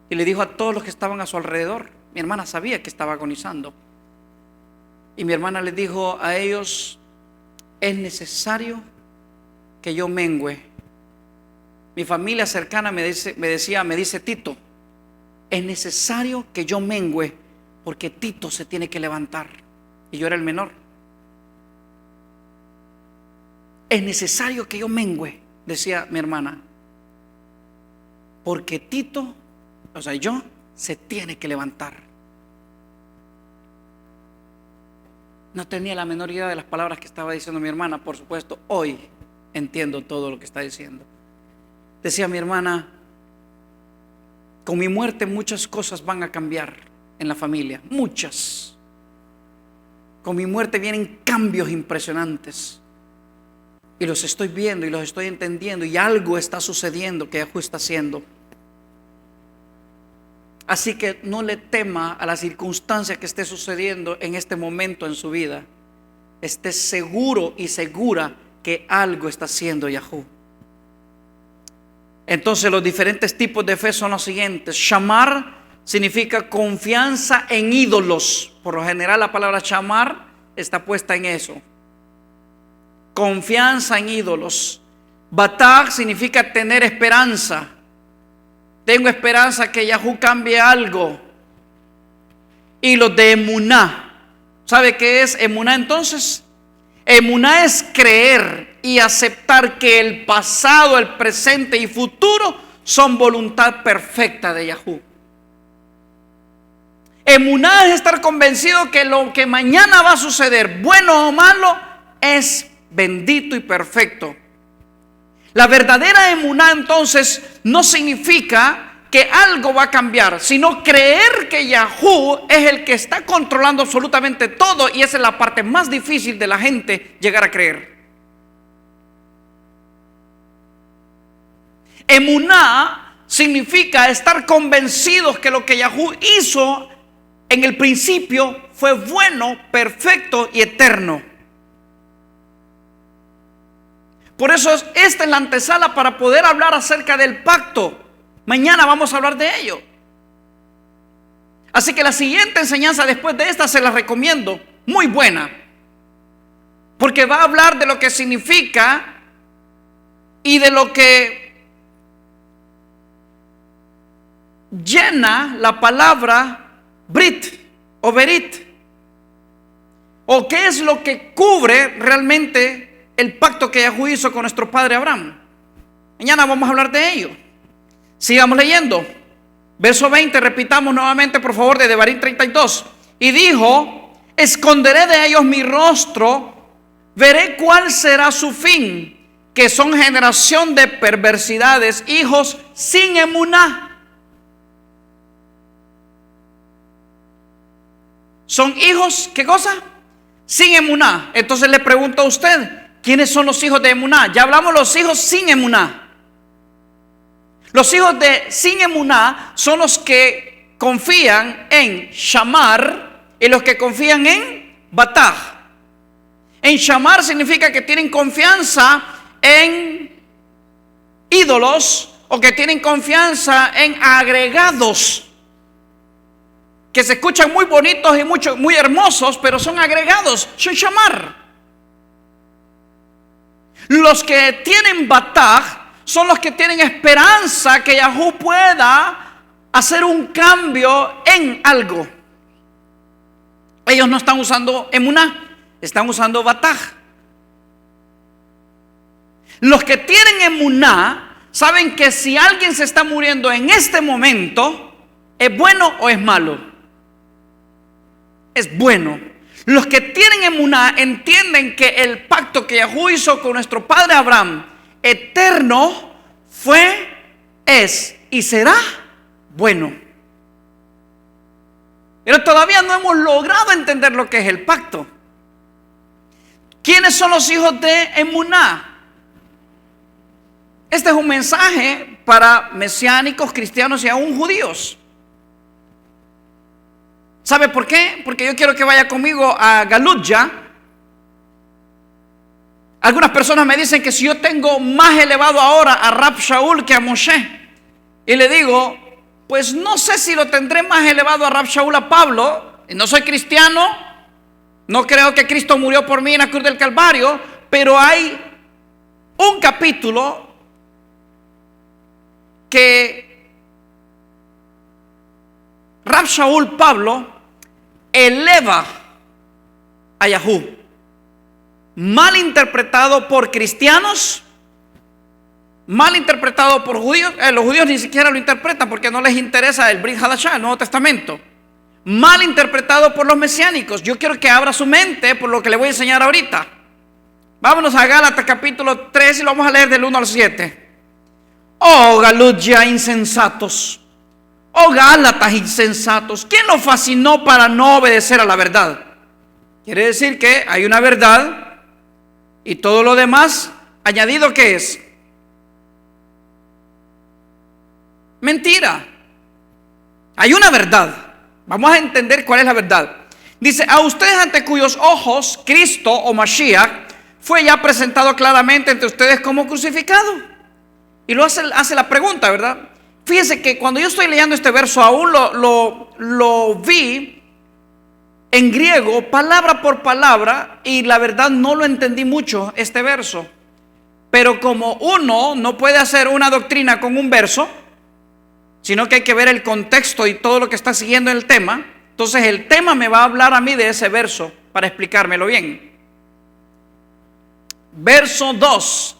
Speaker 1: Y le dijo a todos los que estaban a su alrededor, mi hermana sabía que estaba agonizando. Y mi hermana les dijo a ellos: es necesario que yo mengüe. Mi familia cercana me dice Tito, es necesario que yo mengüe porque Tito se tiene que levantar. Y yo era el menor. Es necesario que yo mengüe, decía mi hermana, porque Tito, o sea, yo, se tiene que levantar. No tenía la menor idea de las palabras que estaba diciendo mi hermana. Por supuesto, hoy entiendo todo lo que está diciendo. Decía mi hermana: con mi muerte muchas cosas van a cambiar en la familia, muchas. Con mi muerte vienen cambios impresionantes. Y los estoy viendo y los estoy entendiendo, y algo está sucediendo que Yahú está haciendo. Así que no le tema a la circunstancia que esté sucediendo en este momento en su vida. Esté seguro y segura que algo está haciendo Yahú. Entonces los diferentes tipos de fe son los siguientes. Shamar significa confianza en ídolos. Por lo general la palabra shamar está puesta en eso. Confianza en ídolos. Bataj significa tener esperanza. Tengo esperanza que Yahú cambie algo. Y los de emuná. ¿Sabe qué es emuná entonces? Emuná es creer y aceptar que el pasado, el presente y futuro son voluntad perfecta de Yahú. Emuná es estar convencido que lo que mañana va a suceder, bueno o malo, es bendito y perfecto. La verdadera emuná entonces no significa que algo va a cambiar, sino creer que Yahú es el que está controlando absolutamente todo, y esa es la parte más difícil de la gente llegar a creer. Emuná significa estar convencidos que lo que Yahú hizo en el principio fue bueno, perfecto y eterno. Por eso esta es la antesala para poder hablar acerca del pacto. Mañana vamos a hablar de ello. Así que la siguiente enseñanza después de esta se la recomiendo, muy buena, porque va a hablar de lo que significa y de lo que llena la palabra Brit o Berit, o qué es lo que cubre realmente el pacto que Yahú hizo con nuestro padre Abraham. Mañana vamos a hablar de ello. Sigamos leyendo. Verso 20, repitamos nuevamente por favor de Devarim 32. Y dijo: esconderé de ellos mi rostro, veré cuál será su fin, que son generación de perversidades, hijos sin emuná. Son hijos, ¿qué cosa? Sin emuná. Entonces le pregunto a usted, ¿quiénes son los hijos de emuná? Ya hablamos los hijos sin emuná. Los hijos de sin emuná son los que confían en Shamar y los que confían en Bataj. En Shamar significa que tienen confianza en ídolos o que tienen confianza en agregados que se escuchan muy bonitos y muy hermosos, pero son agregados, son Shamar. Los que tienen Bataj son los que tienen esperanza que Yahú pueda hacer un cambio en algo. Ellos no están usando emuná, están usando Bataj. Los que tienen emuná saben que si alguien se está muriendo en este momento, ¿es bueno o es malo? Es bueno. Los que tienen emuná entienden que el pacto que Yahú hizo con nuestro padre Abraham, eterno, fue, es y será bueno. Pero todavía no hemos logrado entender lo que es el pacto. ¿Quiénes son los hijos de emuná? Este es un mensaje para mesiánicos, cristianos y aún judíos. ¿Sabe por qué? Porque yo quiero que vaya conmigo a Galutya. Algunas personas me dicen que si yo tengo más elevado ahora a Rab Shaul que a Moshe, y le digo, pues no sé si lo tendré más elevado a Rab Shaul a Pablo. No soy cristiano, no creo que Cristo murió por mí en la cruz del Calvario, pero hay un capítulo que Rab Shaul Pablo eleva a Yahú, mal interpretado por cristianos, mal interpretado por judíos. Los judíos ni siquiera lo interpretan porque no les interesa el Brit Hadashah, el Nuevo Testamento. Mal interpretado por los mesiánicos. Yo quiero que abra su mente por lo que le voy a enseñar ahorita. Vámonos a Gálatas capítulo 3 y lo vamos a leer del 1 al 7. Oh Galutya insensatos, oh Gálatas insensatos, ¿quién los fascinó para no obedecer a la verdad? Quiere decir que hay una verdad y todo lo demás añadido, ¿qué es? Mentira. Hay una verdad. Vamos a entender cuál es la verdad. Dice: a ustedes ante cuyos ojos Cristo o Mashiach fue ya presentado claramente entre ustedes como crucificado. Y lo hace la pregunta, ¿verdad? Fíjense que cuando yo estoy leyendo este verso aún lo vi en griego, palabra por palabra, y la verdad no lo entendí mucho este verso. Pero como uno no puede hacer una doctrina con un verso, sino que hay que ver el contexto y todo lo que está siguiendo el tema, entonces el tema me va a hablar a mí de ese verso para explicármelo bien. Verso 2.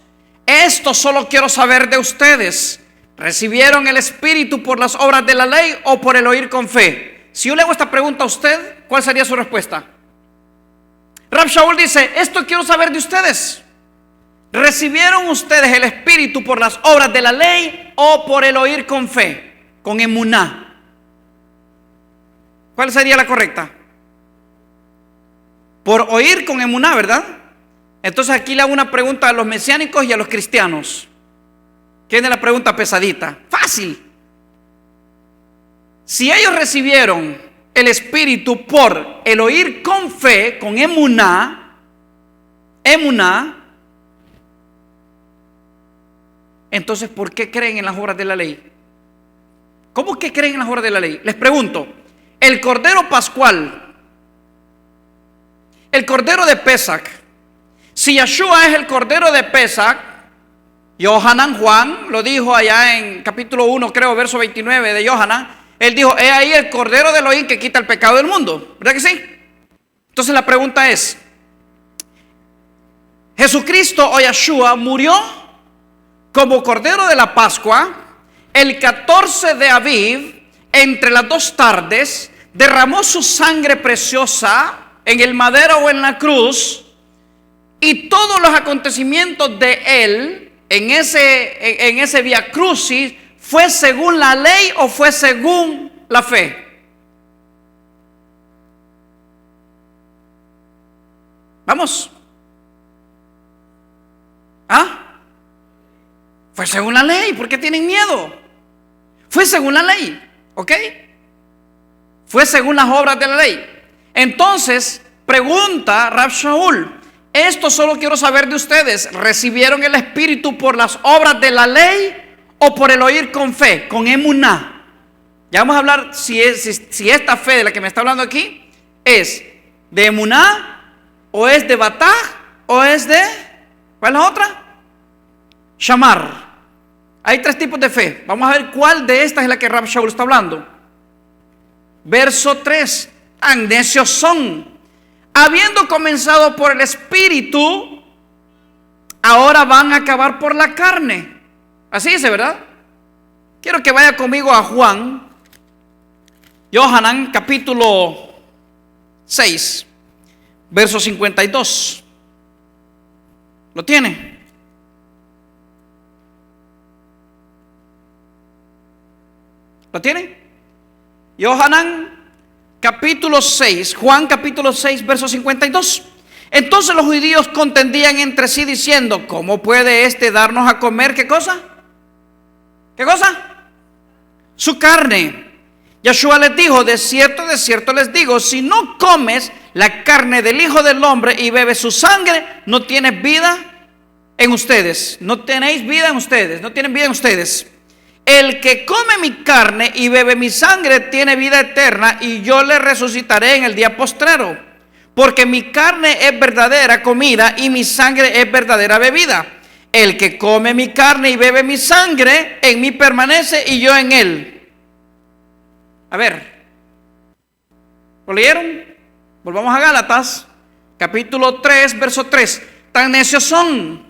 Speaker 1: Esto solo quiero saber de ustedes: ¿recibieron el Espíritu por las obras de la ley o por el oír con fe? Si yo le hago esta pregunta a usted, ¿cuál sería su respuesta? Rab Shaul dice: esto quiero saber de ustedes. ¿Recibieron ustedes el Espíritu por las obras de la ley o por el oír con fe? Con emuná. ¿Cuál sería la correcta? Por oír con emuná, ¿verdad? Entonces aquí le hago una pregunta a los mesiánicos y a los cristianos. ¿Quién es la pregunta pesadita? Fácil. Si ellos recibieron el Espíritu por el oír con fe, con emuná, entonces ¿por qué creen en las obras de la ley? ¿Cómo que creen en las obras de la ley? Les pregunto, el Cordero Pascual, el Cordero de Pesach, si Yeshua es el Cordero de Pesach, Yohanan Juan lo dijo allá en capítulo 1, creo, verso 29 de Yohanan. Él dijo: he ahí el Cordero de Elohim que quita el pecado del mundo. ¿Verdad que sí? Entonces la pregunta es: ¿Jesucristo o Yeshua murió como Cordero de la Pascua, el 14 de Aviv, entre las dos tardes, derramó su sangre preciosa en el madero o en la cruz, y todos los acontecimientos de él en ese vía crucis, ¿fue según la ley o fue según la fe? Vamos. ¿Ah? Fue según la ley. ¿Por qué tienen miedo? Fue según la ley. ¿Ok? Fue según las obras de la ley. Entonces, pregunta Rab Shaul: esto solo quiero saber de ustedes. ¿Recibieron el Espíritu por las obras de la ley o por el oír con fe, con emuná? Ya vamos a hablar si esta fe de la que me está hablando aquí es de emuná, o es de batá, o es de, ¿cuál es la otra? Shamar. Hay tres tipos de fe. Vamos a ver cuál de estas es la que Rab Shaul está hablando. Verso 3. Tan necios son, habiendo comenzado por el Espíritu, ahora van a acabar por la carne. Así dice, ¿verdad? Quiero que vaya conmigo a Juan, Yohanan, capítulo 6, verso 52. ¿Lo tiene? ¿Lo tiene? Yohanan capítulo 6, Juan capítulo 6, verso 52. Entonces los judíos contendían entre sí diciendo: ¿cómo puede este darnos a comer qué cosa? ¿Qué cosa? Su carne. Yeshua les dijo: de cierto les digo, si no comes la carne del Hijo del Hombre y bebes su sangre, no tienes vida en ustedes. No tenéis vida en ustedes, no tienen vida en ustedes. El que come mi carne y bebe mi sangre tiene vida eterna, y yo le resucitaré en el día postrero. Porque mi carne es verdadera comida y mi sangre es verdadera bebida. El que come mi carne y bebe mi sangre, en mí permanece y yo en él. A ver, ¿lo leyeron? Volvamos a Gálatas, capítulo 3, verso 3. Tan necios son,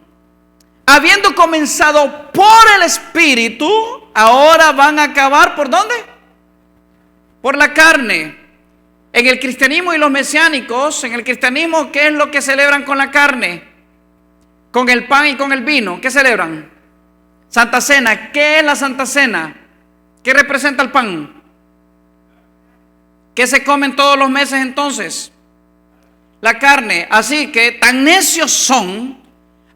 Speaker 1: habiendo comenzado por el Espíritu, ahora van a acabar ¿por dónde? Por la carne. En el cristianismo y los mesiánicos, en el cristianismo, ¿qué es lo que celebran con la carne? Con el pan y con el vino. ¿Qué celebran? Santa Cena. ¿Qué es la Santa Cena? ¿Qué representa el pan? ¿Qué se comen todos los meses entonces? La carne. Así que tan necios son,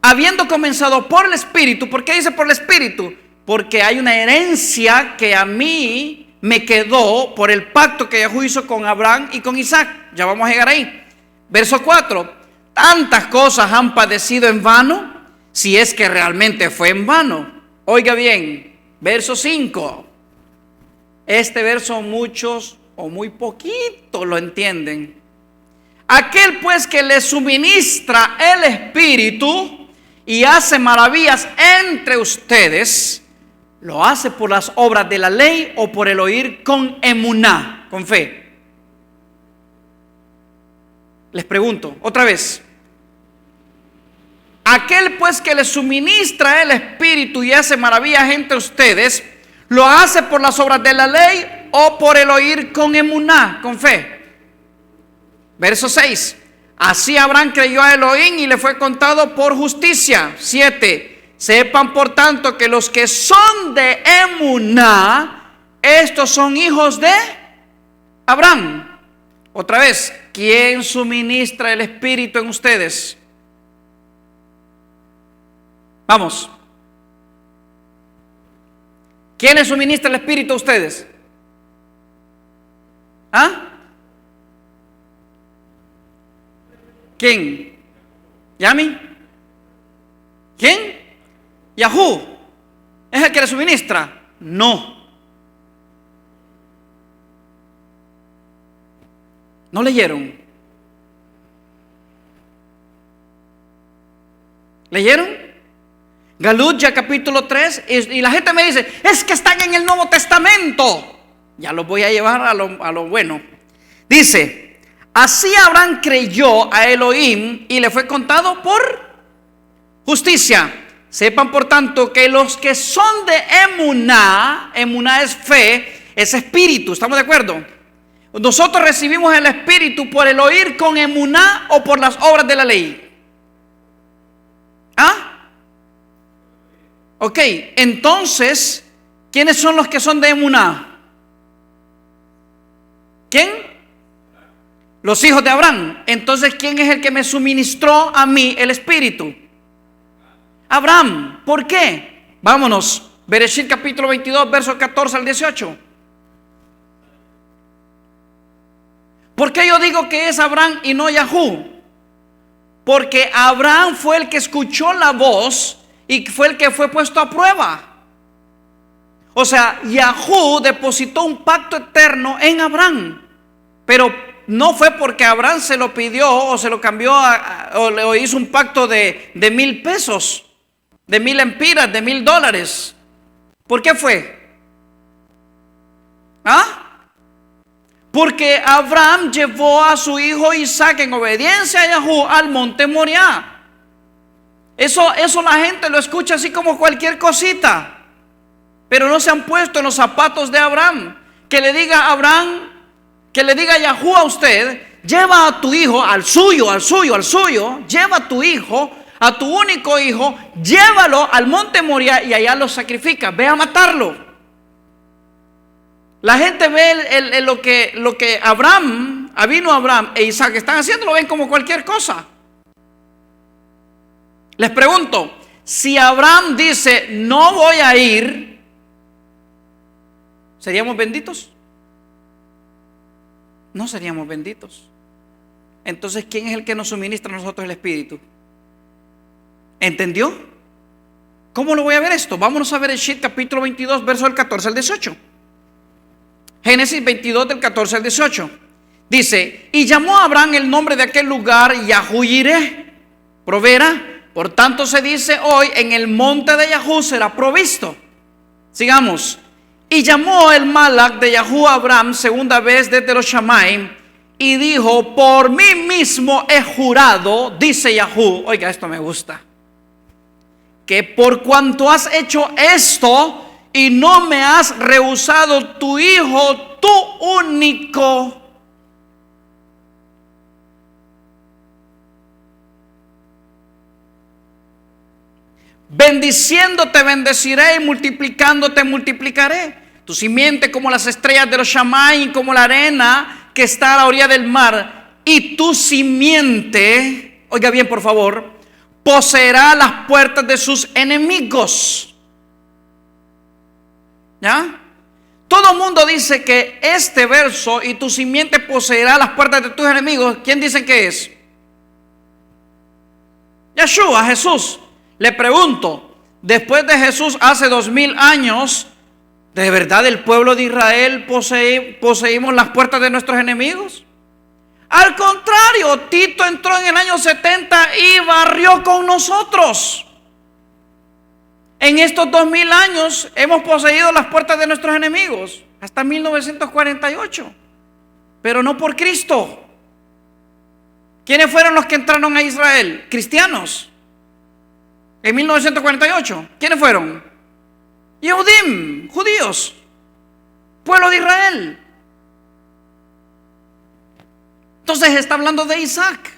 Speaker 1: habiendo comenzado por el Espíritu. ¿Por qué dice por el Espíritu? Porque hay una herencia que a mí me quedó por el pacto que Yahweh hizo con Abraham y con Isaac. Ya vamos a llegar ahí. Verso 4. Tantas cosas han padecido en vano, si es que realmente fue en vano. Oiga bien, verso 5. Este verso muchos o muy poquito lo entienden. Aquel pues que le suministra el Espíritu y hace maravillas entre ustedes, ¿lo hace por las obras de la ley o por el oír con emuná, con fe? Les pregunto otra vez. Aquel pues que le suministra el Espíritu y hace maravillas entre ustedes, ¿lo hace por las obras de la ley o por el oír con emuná, con fe? Verso 6. Así Abraham creyó a Elohim y le fue contado por justicia. 7. Sepan por tanto que los que son de emuná, estos son hijos de Abraham. Otra vez, ¿quién suministra el Espíritu en ustedes? Vamos. ¿Quién les suministra el Espíritu a ustedes? ¿Ah? ¿Quién? ¿Yami? ¿Quién? ¿Yahú? ¿Es el que le suministra? No. ¿No leyeron? ¿Leyeron? Galut ya capítulo 3, y la gente me dice, es que están en el Nuevo Testamento. Ya los voy a llevar a lo bueno. Dice, así Abraham creyó a Elohim y le fue contado por justicia. sepan por tanto que los que son de emuná, emuná es fe, es espíritu, ¿estamos de acuerdo? Nosotros recibimos el espíritu por el oír con emuná o por las obras de la ley. ¿Ah? Ok, entonces, ¿quiénes son los que son de emuná? ¿Quién? Los hijos de Abraham. Entonces, ¿quién es el que me suministró a mí el espíritu? Abraham. ¿Por qué? Vámonos. Bereshit capítulo 22, versos 14 al 18. ¿Por qué yo digo que es Abraham y no Yahú? Porque Abraham fue el que escuchó la voz y fue el que fue puesto a prueba. O sea, Yahú depositó un pacto eterno en Abraham, pero no fue porque Abraham se lo pidió o se lo cambió o hizo un pacto de 1,000 pesos, de 1,000 empiras, de $1,000. ¿Por qué fue? ¿Ah? Porque Abraham llevó a su hijo Isaac en obediencia a Yahú al monte Moriah. Eso la gente lo escucha así como cualquier cosita, pero no se han puesto en los zapatos de Abraham. Que le diga a Abraham, que le diga Yahú a usted: lleva a tu hijo, al suyo, lleva a tu hijo, a tu único hijo, llévalo al monte Moriah y allá lo sacrifica, ve a matarlo. La gente ve lo que Abraham, Avinu Abraham e Isaac están haciendo, lo ven como cualquier cosa. Les pregunto, si Abraham dice no voy a ir, ¿seríamos benditos? No seríamos benditos. Entonces, ¿quién es el que nos suministra a nosotros el Espíritu? ¿Entendió? ¿Cómo lo voy a ver esto? Vámonos a ver el Bereshit capítulo 22, versos del 14 al 18. Génesis 22 del 14 al 18. Dice: y llamó a Abraham el nombre de aquel lugar Yahú Yireh, proveerá. Por tanto se dice hoy: en el monte de Yahú será provisto. Sigamos. Y llamó el Malach de Yahú a Abraham segunda vez desde los Shamaim y dijo: por mí mismo he jurado, dice Yahú. Oiga, esto me gusta. Que por cuanto has hecho esto y no me has rehusado tu hijo, tu único. Bendiciéndote bendeciré y multiplicándote multiplicaré. Tu simiente como las estrellas de los Shamay, como la arena que está a la orilla del mar. Y tu simiente, oiga bien por favor, poseerá las puertas de sus enemigos. ¿Ya? Todo el mundo dice que este verso, y tu simiente poseerá las puertas de tus enemigos, ¿quién dice que es? Yeshua, Jesús. Le pregunto, después de Jesús hace 2000 años, ¿de verdad el pueblo de Israel poseímos las puertas de nuestros enemigos? Al contrario, Tito entró en el año 70 y barrió con nosotros. En estos 2000 años hemos poseído las puertas de nuestros enemigos, hasta 1948, pero no por Cristo. ¿Quiénes fueron los que entraron a Israel? Cristianos. En 1948, ¿quiénes fueron? Yehudim, judíos, pueblo de Israel. Entonces está hablando de Isaac.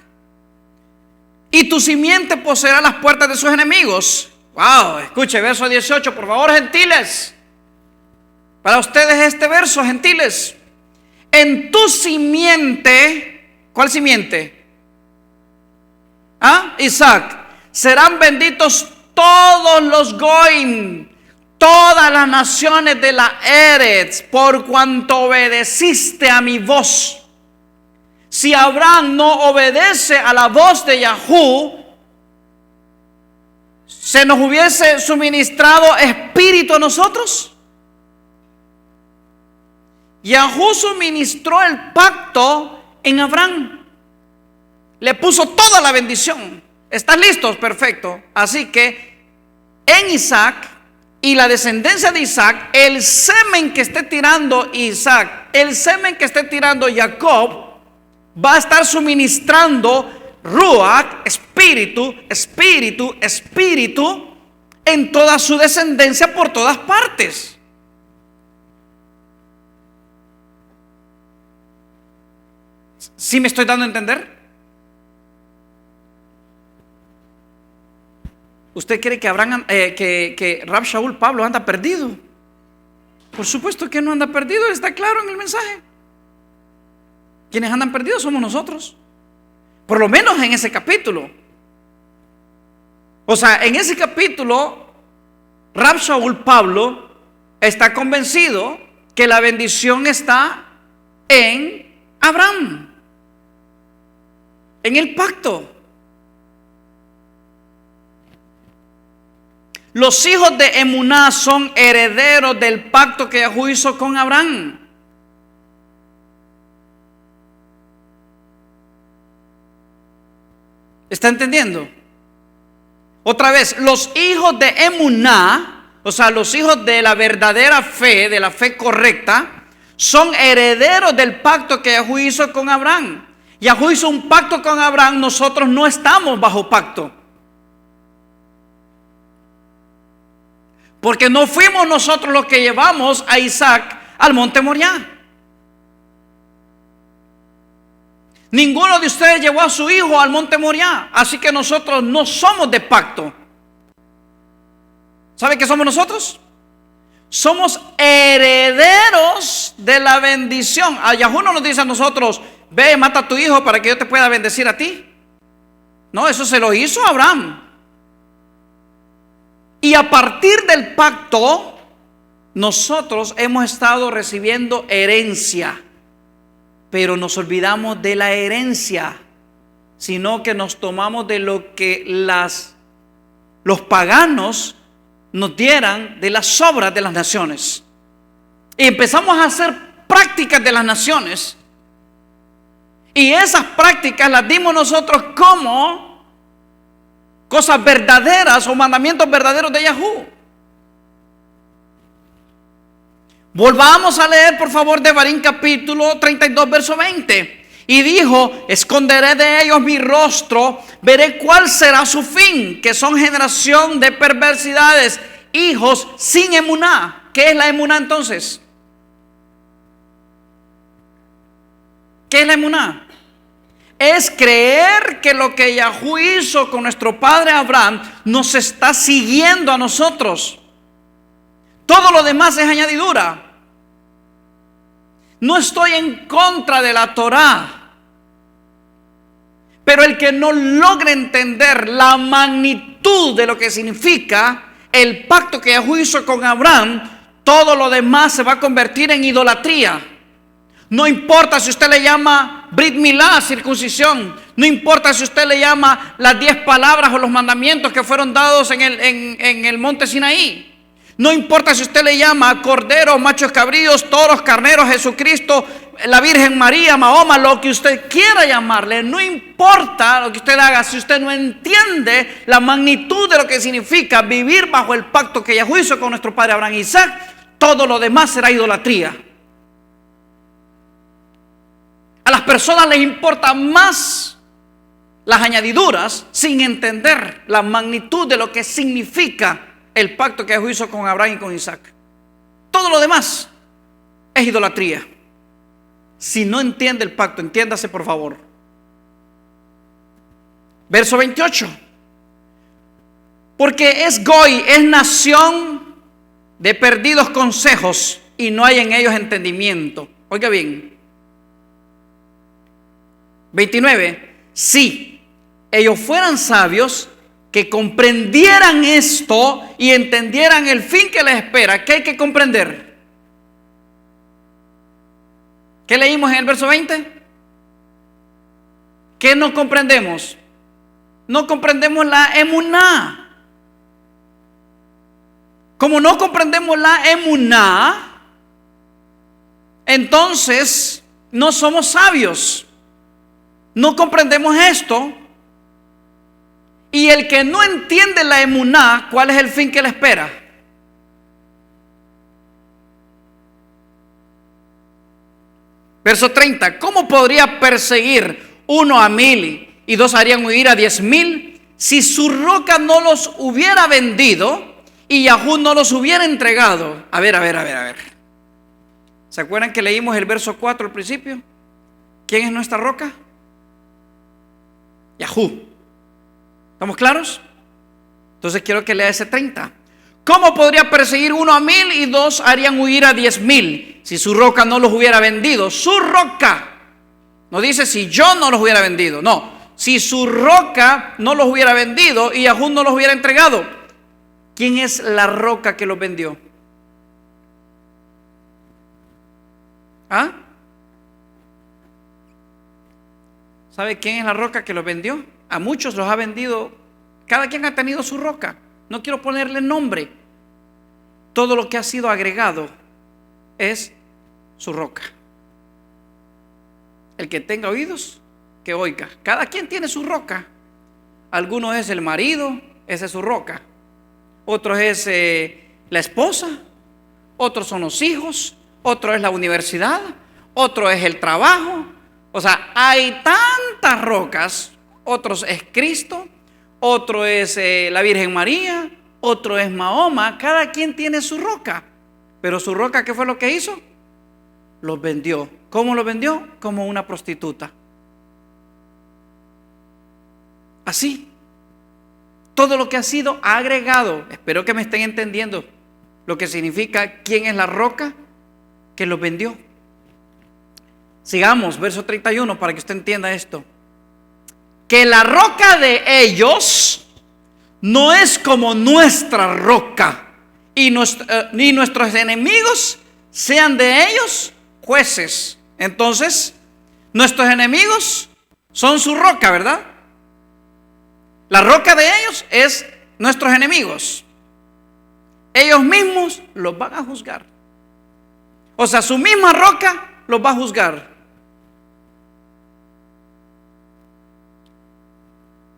Speaker 1: Y tu simiente poseerá las puertas de sus enemigos. Wow, escuche verso 18, por favor, gentiles. Para ustedes este verso, gentiles. En tu simiente, ¿cuál simiente? Isaac. Serán benditos todos los goim, todas las naciones de la Eretz, por cuanto obedeciste a mi voz. Si Abraham no obedece a la voz de Yahú, ¿se nos hubiese suministrado espíritu a nosotros? Yahú suministró el pacto en Abraham. Le puso toda la bendición. ¿Están listos? Perfecto. Así que en Isaac y la descendencia de Isaac, el semen que esté tirando Isaac, el semen que esté tirando Jacob, va a estar suministrando Ruach, espíritu, espíritu, espíritu, en toda su descendencia por todas partes. ¿Sí me estoy dando a entender? ¿Usted cree que que Rab Shaul Pablo anda perdido? Por supuesto que no anda perdido, está claro en el mensaje. Quienes andan perdidos somos nosotros. Por lo menos en ese capítulo. O sea, en ese capítulo, Rab Shaul Pablo está convencido que la bendición está en Abraham, en el pacto. Los hijos de Emuná son herederos del pacto que Yahweh hizo con Abraham. ¿Está entendiendo? Otra vez, los hijos de Emuná, o sea, los hijos de la verdadera fe, de la fe correcta, son herederos del pacto que Yahweh hizo con Abraham. Yahweh hizo un pacto con Abraham, nosotros no estamos bajo pacto. Porque no fuimos nosotros los que llevamos a Isaac al monte Moriah. Ninguno de ustedes llevó a su hijo al monte Moriah. Así que nosotros no somos de pacto. ¿Sabe qué somos nosotros? Somos herederos de la bendición. A Yahweh no nos dice a nosotros: ve, mata a tu hijo para que yo te pueda bendecir a ti. No, eso se lo hizo Abraham. Y a partir del pacto, nosotros hemos estado recibiendo herencia. Pero nos olvidamos de la herencia, sino que nos tomamos de lo que los paganos nos dieran de las sobras de las naciones. Y empezamos a hacer prácticas de las naciones. Y esas prácticas las dimos nosotros como cosas verdaderas o mandamientos verdaderos de Yahweh. Volvamos a leer, por favor, Devarim capítulo 32, verso 20. Y dijo: esconderé de ellos mi rostro, veré cuál será su fin, que son generación de perversidades, hijos sin emuná. ¿Qué es la emuná entonces? ¿Qué es la emuná? Es creer que lo que Yahweh hizo con nuestro padre Abraham nos está siguiendo a nosotros. Todo lo demás es añadidura. No estoy en contra de la Torá, pero el que no logre entender la magnitud de lo que significa el pacto que Yahweh hizo con Abraham, todo lo demás se va a convertir en idolatría. No importa si usted le llama Brit Milá, circuncisión. No importa si usted le llama las 10 palabras o los mandamientos que fueron dados en el monte Sinaí. No importa si usted le llama corderos, machos cabríos, toros, carneros, Jesucristo, la Virgen María, Mahoma, lo que usted quiera llamarle. No importa lo que usted haga, si usted no entiende la magnitud de lo que significa vivir bajo el pacto que Yahweh hizo con nuestro padre Abraham y Isaac, todo lo demás será idolatría. A las personas les importan más las añadiduras sin entender la magnitud de lo que significa el pacto que Yahweh hizo con Abraham y con Isaac. Todo lo demás es idolatría. Si no entiende el pacto, entiéndase por favor. Verso 28. Porque es Goy, es nación de perdidos consejos y no hay en ellos entendimiento. Oiga bien. 29. Si ellos fueran sabios, que comprendieran esto y entendieran el fin que les espera. ¿Qué hay que comprender? ¿Qué leímos en el verso 20? ¿Qué no comprendemos? No comprendemos la emuná. Como no comprendemos la emuná, entonces no somos sabios. No comprendemos esto. Y el que no entiende la emuná, ¿cuál es el fin que le espera? Verso 30. ¿Cómo podría perseguir uno a 1000 y dos harían huir a 10,000? Si su roca no los hubiera vendido y Yahú no los hubiera entregado. A ver. ¿Se acuerdan que leímos el verso 4 al principio? ¿Quién es nuestra roca? Yahú. ¿Estamos claros? Entonces quiero que lea ese 30. ¿Cómo podría perseguir uno a 1000 y 2 harían huir a 10,000 si su roca no los hubiera vendido? Su roca. No dice si yo no los hubiera vendido. No, si su roca no los hubiera vendido y Yahú no los hubiera entregado. ¿Quién es la roca que los vendió? ¿Ah? ¿Sabe quién es la roca que los vendió? A muchos los ha vendido. Cada quien ha tenido su roca. No quiero ponerle nombre. Todo lo que ha sido agregado es su roca. El que tenga oídos, que oiga. Cada quien tiene su roca. Algunos es el marido, esa es su roca. Otros es la esposa. Otros son los hijos. Otro es la universidad. Otro es el trabajo. O sea, hay tantas rocas. Otros es Cristo. Otro es la Virgen María, otro es Mahoma. Cada quien tiene su roca. Pero su roca, ¿qué fue lo que hizo? Los vendió. ¿Cómo los vendió? Como una prostituta. Así. Todo lo que ha sido agregado. Espero que me estén entendiendo lo que significa quién es la roca que los vendió. Sigamos, verso 31, para que usted entienda esto. Que la roca de ellos no es como nuestra roca, y ni nuestros enemigos sean de ellos jueces. Entonces, nuestros enemigos son su roca, ¿verdad? La roca de ellos es nuestros enemigos. Ellos mismos los van a juzgar. O sea, su misma roca los va a juzgar.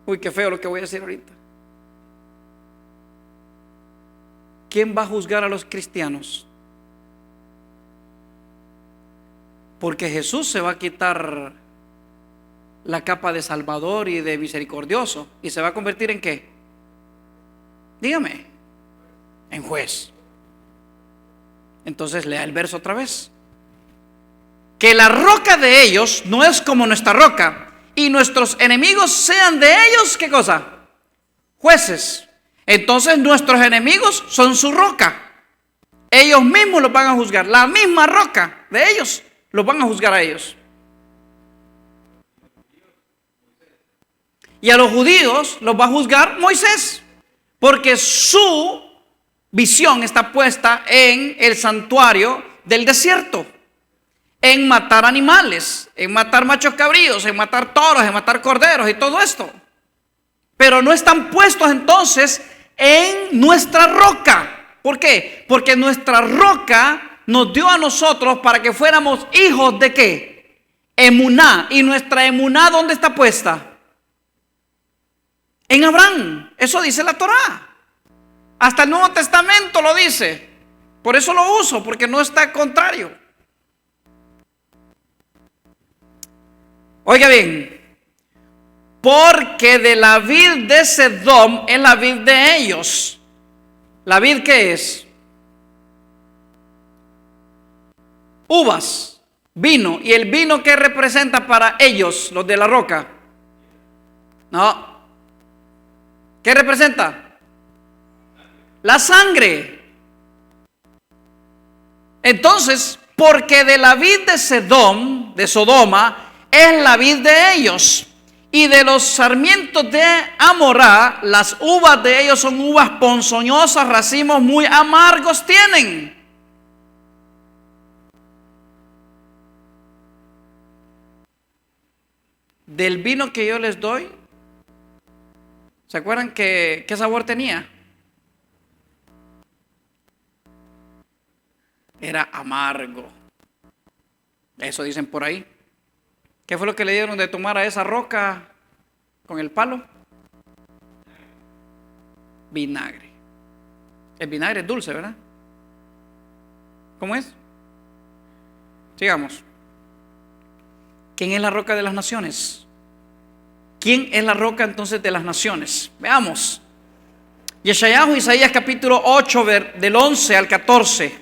Speaker 1: Uy, qué feo lo que voy a decir ahorita. ¿Quién va a juzgar a los cristianos? Porque Jesús se va a quitar la capa de Salvador y de misericordioso y se va a convertir ¿en qué? Dígame. En juez. Entonces lea el verso otra vez. Que la roca de ellos no es como nuestra roca, y nuestros enemigos sean de ellos, ¿qué cosa? Jueces. Entonces nuestros enemigos son su roca. Ellos mismos los van a juzgar. La misma roca de ellos los van a juzgar a ellos. Y a los judíos los va a juzgar Moisés, porque su visión está puesta en el santuario del desierto, en matar animales, en matar machos cabríos, en matar toros, en matar corderos y todo esto. Pero no están puestos entonces en nuestra roca. ¿Por qué? Porque nuestra roca nos dio a nosotros para que fuéramos hijos de ¿qué? Emuná. ¿Y nuestra emuná dónde está puesta? En Abraham. Eso dice la Torá. Hasta el Nuevo Testamento lo dice. Por eso lo uso, porque no está contrario. Oiga bien, porque de la vid de Sedom es la vid de ellos. ¿La vid qué es? Uvas, vino. ¿Y el vino qué representa para ellos, los de la roca? No. ¿Qué representa? La sangre. Entonces, porque de la vid de Sedom, de Sodoma, es la vid de ellos, y de los sarmientos de Amorá, las uvas de ellos son uvas ponzoñosas, racimos muy amargos tienen. Del vino que yo les doy, ¿se acuerdan qué sabor tenía? Era amargo. Eso dicen por ahí. ¿Qué fue lo que le dieron de tomar a esa roca con el palo? Vinagre. El vinagre es dulce, ¿verdad? ¿Cómo es? Sigamos. ¿Quién es la roca de las naciones? ¿Quién es la roca entonces de las naciones? Veamos. Yeshayahu, Isaías capítulo 8, del 11 al 14.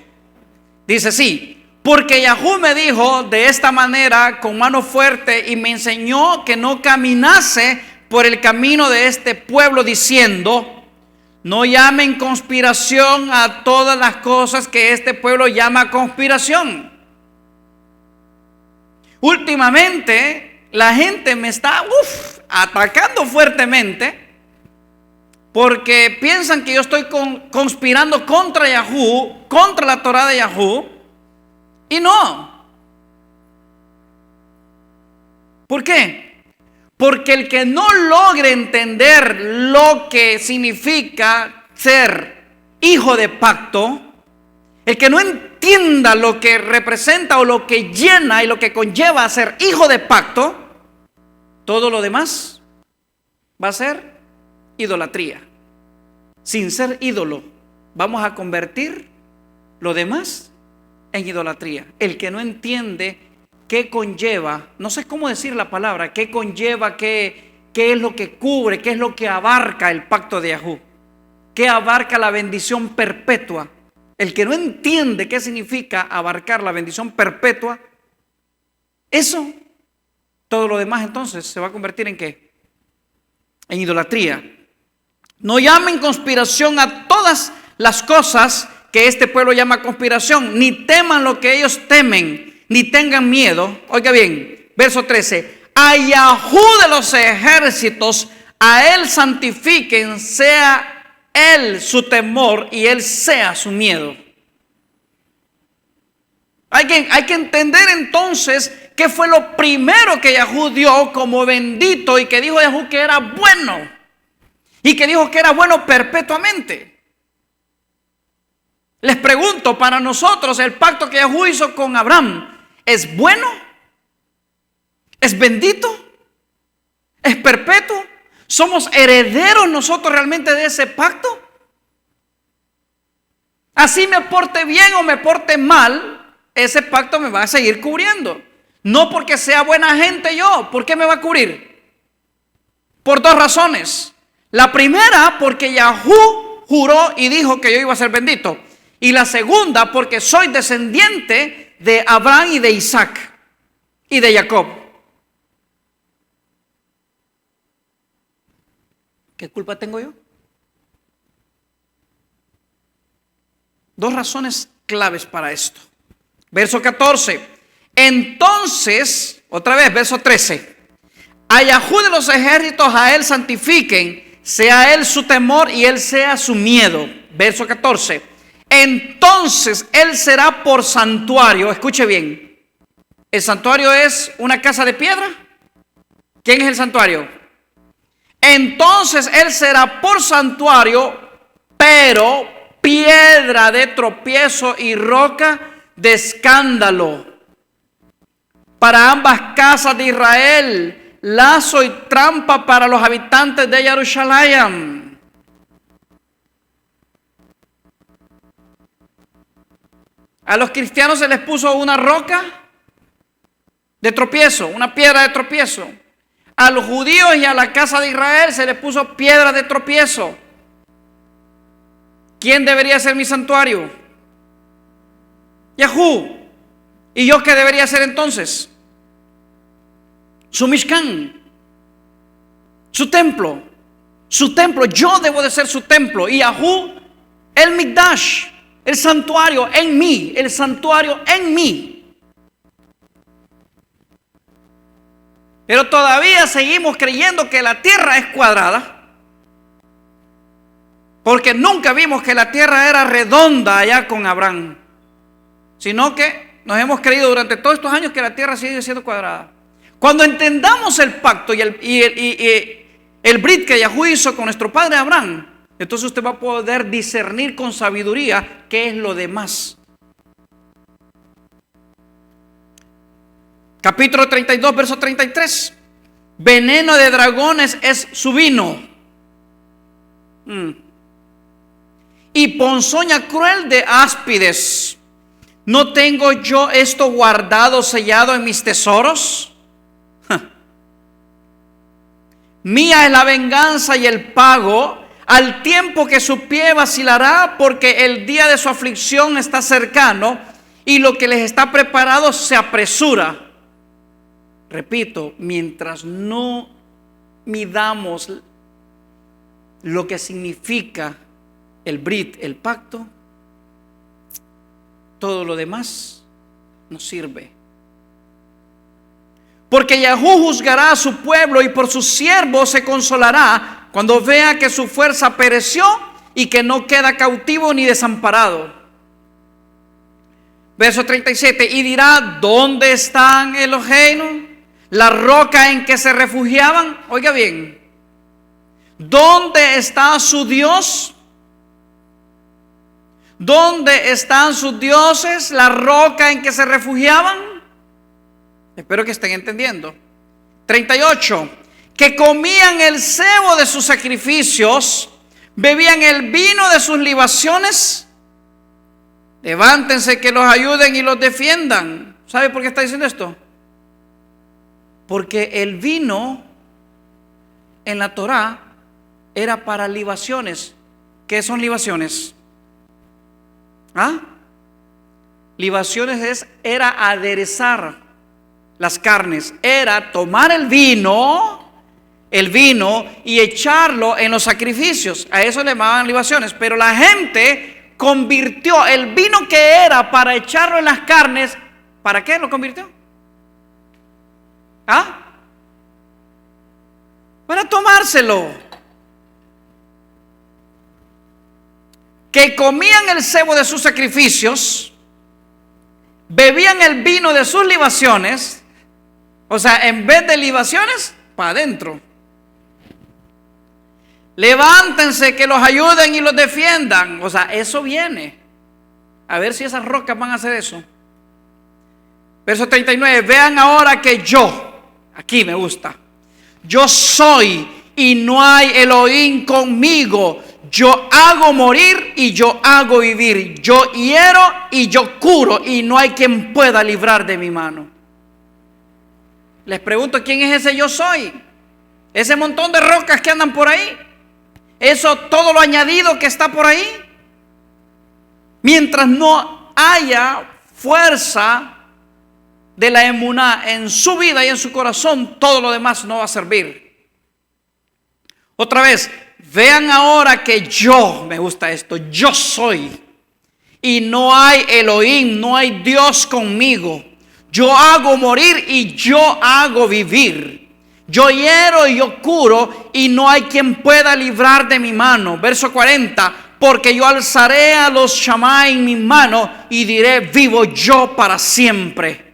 Speaker 1: Dice así: porque Yahú me dijo de esta manera con mano fuerte y me enseñó que no caminase por el camino de este pueblo, diciendo: no llamen conspiración a todas las cosas que este pueblo llama conspiración. Últimamente la gente me está atacando fuertemente porque piensan que yo estoy conspirando contra Yahú, contra la Torah de Yahú, y no. ¿Por qué? Porque el que no logre entender lo que significa ser hijo de pacto, el que no entienda lo que representa o lo que llena y lo que conlleva a ser hijo de pacto, todo lo demás va a ser idolatría. Sin ser ídolo, vamos a convertir lo demás en idolatría. El que no entiende qué conlleva, no sé cómo decir la palabra, qué conlleva, qué es lo que cubre, qué es lo que abarca el pacto de Yahú, qué abarca la bendición perpetua. El que no entiende qué significa abarcar la bendición perpetua, eso, todo lo demás entonces se va a convertir en ¿qué? En idolatría. No llamen conspiración a todas las cosas que este pueblo llama conspiración, ni teman lo que ellos temen, ni tengan miedo. Oiga bien, verso 13: a Yahú de los ejércitos, a él santifiquen, sea él su temor y él sea su miedo. Hay que entender entonces qué fue lo primero que Yahú dio como bendito, y que dijo Yahú que era bueno, y que dijo que era bueno perpetuamente. Les pregunto, para nosotros el pacto que Yahú hizo con Abraham, ¿es bueno? ¿Es bendito? ¿Es perpetuo? ¿Somos herederos nosotros realmente de ese pacto? Así me porte bien o me porte mal, ese pacto me va a seguir cubriendo. No porque sea buena gente yo. ¿Por qué me va a cubrir? Por dos razones. La primera, porque Yahú juró y dijo que yo iba a ser bendito. Y la segunda, porque soy descendiente de Abraham y de Isaac y de Jacob. ¿Qué culpa tengo yo? Dos razones claves para esto. Verso 14. Entonces, otra vez, verso 13. A Yahú de los ejércitos, a él santifiquen, sea él su temor y él sea su miedo. Verso 14. Entonces él será por santuario. Escuche bien. ¿El santuario es una casa de piedra? ¿Quién es el santuario? Entonces él será por santuario, pero piedra de tropiezo y roca de escándalo para ambas casas de Israel, lazo y trampa para los habitantes de Jerusalén. A los cristianos se les puso una roca de tropiezo, una piedra de tropiezo. A los judíos y a la casa de Israel se les puso piedra de tropiezo. ¿Quién debería ser mi santuario? Yahú. ¿Y yo qué debería ser entonces? Su Mishkan, su templo, yo debo de ser su templo, y Yahú, el Mikdash, el santuario en mí, el santuario en mí. Pero todavía seguimos creyendo que la tierra es cuadrada, porque nunca vimos que la tierra era redonda allá con Abraham, sino que nos hemos creído durante todos estos años que la tierra sigue siendo cuadrada. Cuando entendamos el pacto y el brit que Yahú hizo con nuestro padre Abraham, entonces usted va a poder discernir con sabiduría qué es lo demás. Capítulo 32, verso 33. Veneno de dragones es su vino. Y ponzoña cruel de áspides. ¿No tengo yo esto guardado, sellado en mis tesoros? Mía es la venganza y el pago, al tiempo que su pie vacilará, porque el día de su aflicción está cercano y lo que les está preparado se apresura. Repito, mientras no midamos lo que significa el brit, el pacto, todo lo demás nos sirve. Porque Yahú juzgará a su pueblo y por sus siervos se consolará cuando vea que su fuerza pereció y que no queda cautivo ni desamparado. Verso 37, y dirá, ¿dónde están Eloheinu? La roca en que se refugiaban. Oiga bien, ¿dónde está su Dios? ¿Dónde están sus dioses? La roca en que se refugiaban. Espero que estén entendiendo. 38, que comían el cebo de sus sacrificios, bebían el vino de sus libaciones. Levántense, que los ayuden y los defiendan. ¿Sabe por qué está diciendo esto? Porque el vino en la Torá era para libaciones. ¿Qué son libaciones? Libaciones era aderezar las carnes, era tomar el vino y echarlo en los sacrificios. A eso le llamaban libaciones. Pero la gente convirtió el vino que era para echarlo en las carnes. ¿Para qué lo convirtió? Para tomárselo. Que comían el cebo de sus sacrificios, bebían el vino de sus libaciones. O sea, en vez de libaciones, para adentro. Levántense, que los ayuden y los defiendan. O sea, eso viene. A ver si esas rocas van a hacer eso. Verso 39, vean ahora que yo, aquí me gusta, yo soy y no hay Elohim conmigo. Yo hago morir y yo hago vivir. Yo hiero y yo curo y no hay quien pueda librar de mi mano. Les pregunto, ¿quién es ese yo soy? Ese montón de rocas que andan por ahí. Eso, todo lo añadido que está por ahí. Mientras no haya fuerza de la emuná en su vida y en su corazón, todo lo demás no va a servir. Otra vez, vean ahora que yo, me gusta esto, yo soy y no hay Elohim, no hay Dios conmigo. Yo hago morir y yo hago vivir. Yo hiero y yo curo y no hay quien pueda librar de mi mano. Verso 40, porque yo alzaré a los Shammai en mi mano y diré, vivo yo para siempre.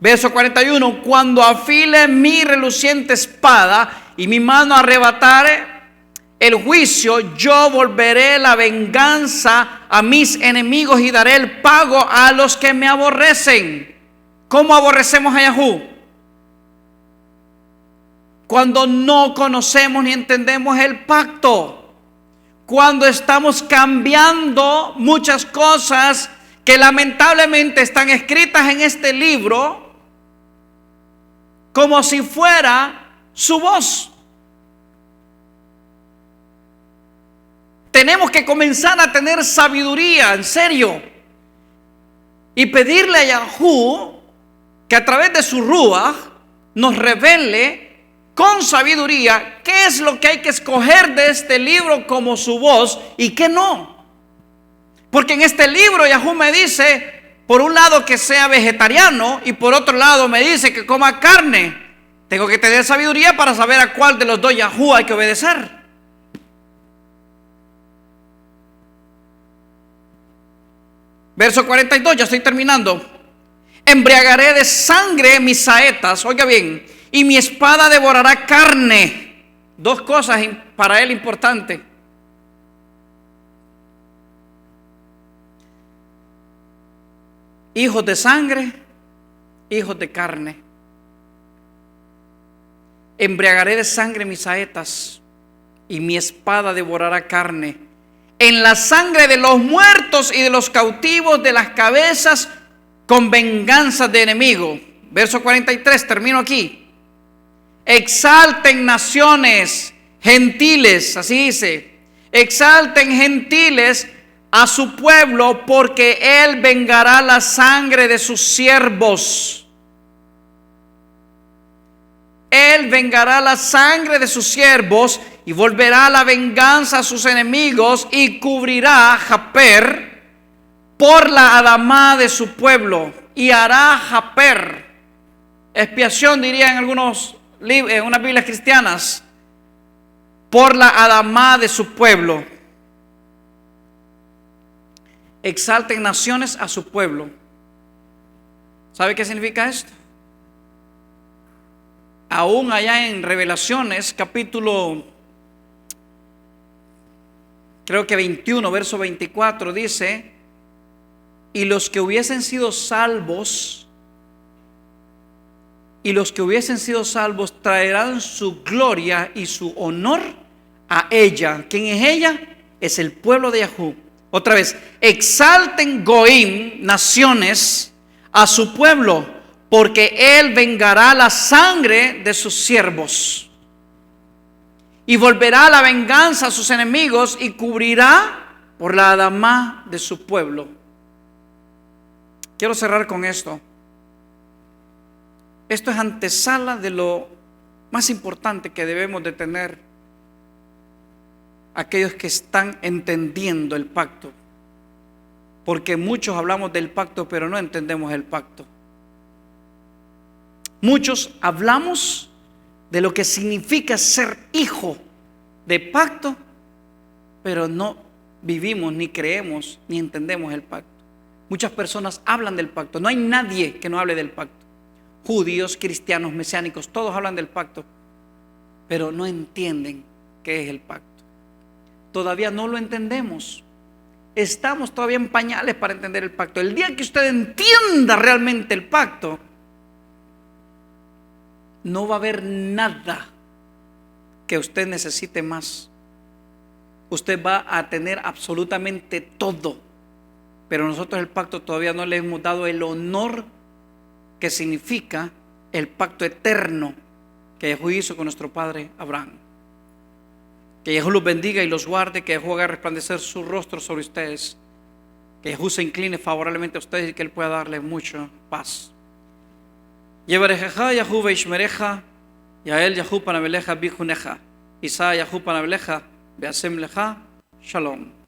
Speaker 1: Verso 41, cuando afile mi reluciente espada y mi mano arrebatare el juicio, yo volveré la venganza a mis enemigos y daré el pago a los que me aborrecen. ¿Cómo aborrecemos a Yahú? Cuando no conocemos ni entendemos el pacto. Cuando estamos cambiando muchas cosas que lamentablemente están escritas en este libro como si fuera su voz. Tenemos que comenzar a tener sabiduría, en serio, y pedirle a Yahú que a través de su Ruach nos revele con sabiduría qué es lo que hay que escoger de este libro como su voz y qué no. Porque en este libro Yahú me dice, por un lado que sea vegetariano y por otro lado me dice que coma carne. Tengo que tener sabiduría para saber a cuál de los dos Yahú hay que obedecer. Verso 42, ya estoy terminando. Embriagaré de sangre mis saetas, oiga bien, y mi espada devorará carne. Dos cosas para él importantes. Hijos de sangre, hijos de carne. Embriagaré de sangre mis saetas y mi espada devorará carne. En la sangre de los muertos y de los cautivos, de las cabezas con venganza de enemigo. Verso 43, termino aquí. Exalten naciones, gentiles, así dice, exalten gentiles a su pueblo, porque él vengará la sangre de sus siervos. Él vengará la sangre de sus siervos y volverá la venganza a sus enemigos y cubrirá Japer por la adamá de su pueblo y hará Japer, expiación diría en unas Biblias cristianas, por la adamá de su pueblo. Exalten naciones a su pueblo. ¿Sabe qué significa esto? Aún allá en Revelaciones, capítulo, creo que 21, verso 24, dice: y los que hubiesen sido salvos, traerán su gloria y su honor a ella. ¿Quién es ella? Es el pueblo de Yahú. Otra vez, exalten Goim, naciones, a su pueblo, porque él vengará la sangre de sus siervos y volverá la venganza a sus enemigos y cubrirá por la adamá de su pueblo. Quiero cerrar con esto. Esto es antesala de lo más importante que debemos de tener aquellos que están entendiendo el pacto, porque muchos hablamos del pacto pero no entendemos el pacto. Muchos hablamos de lo que significa ser hijo de pacto, pero no vivimos, ni creemos, ni entendemos el pacto. Muchas personas hablan del pacto. No hay nadie que no hable del pacto. Judíos, cristianos, mesiánicos, todos hablan del pacto, pero no entienden qué es el pacto. Todavía no lo entendemos. Estamos todavía en pañales para entender el pacto. El día que usted entienda realmente el pacto, no va a haber nada que usted necesite más. Usted va a tener absolutamente todo. Pero nosotros el pacto todavía no le hemos dado el honor que significa el pacto eterno que Yahú hizo con nuestro padre Abraham. Que Yahú los bendiga y los guarde, que Yahú haga resplandecer su rostro sobre ustedes, que Yahú se incline favorablemente a ustedes y que Él pueda darles mucha paz. Yevarejeja Yahú veishmereja, Yael Yahú panabeleja bijuneja, Isa Yahú panabeleja beasem leja, shalom.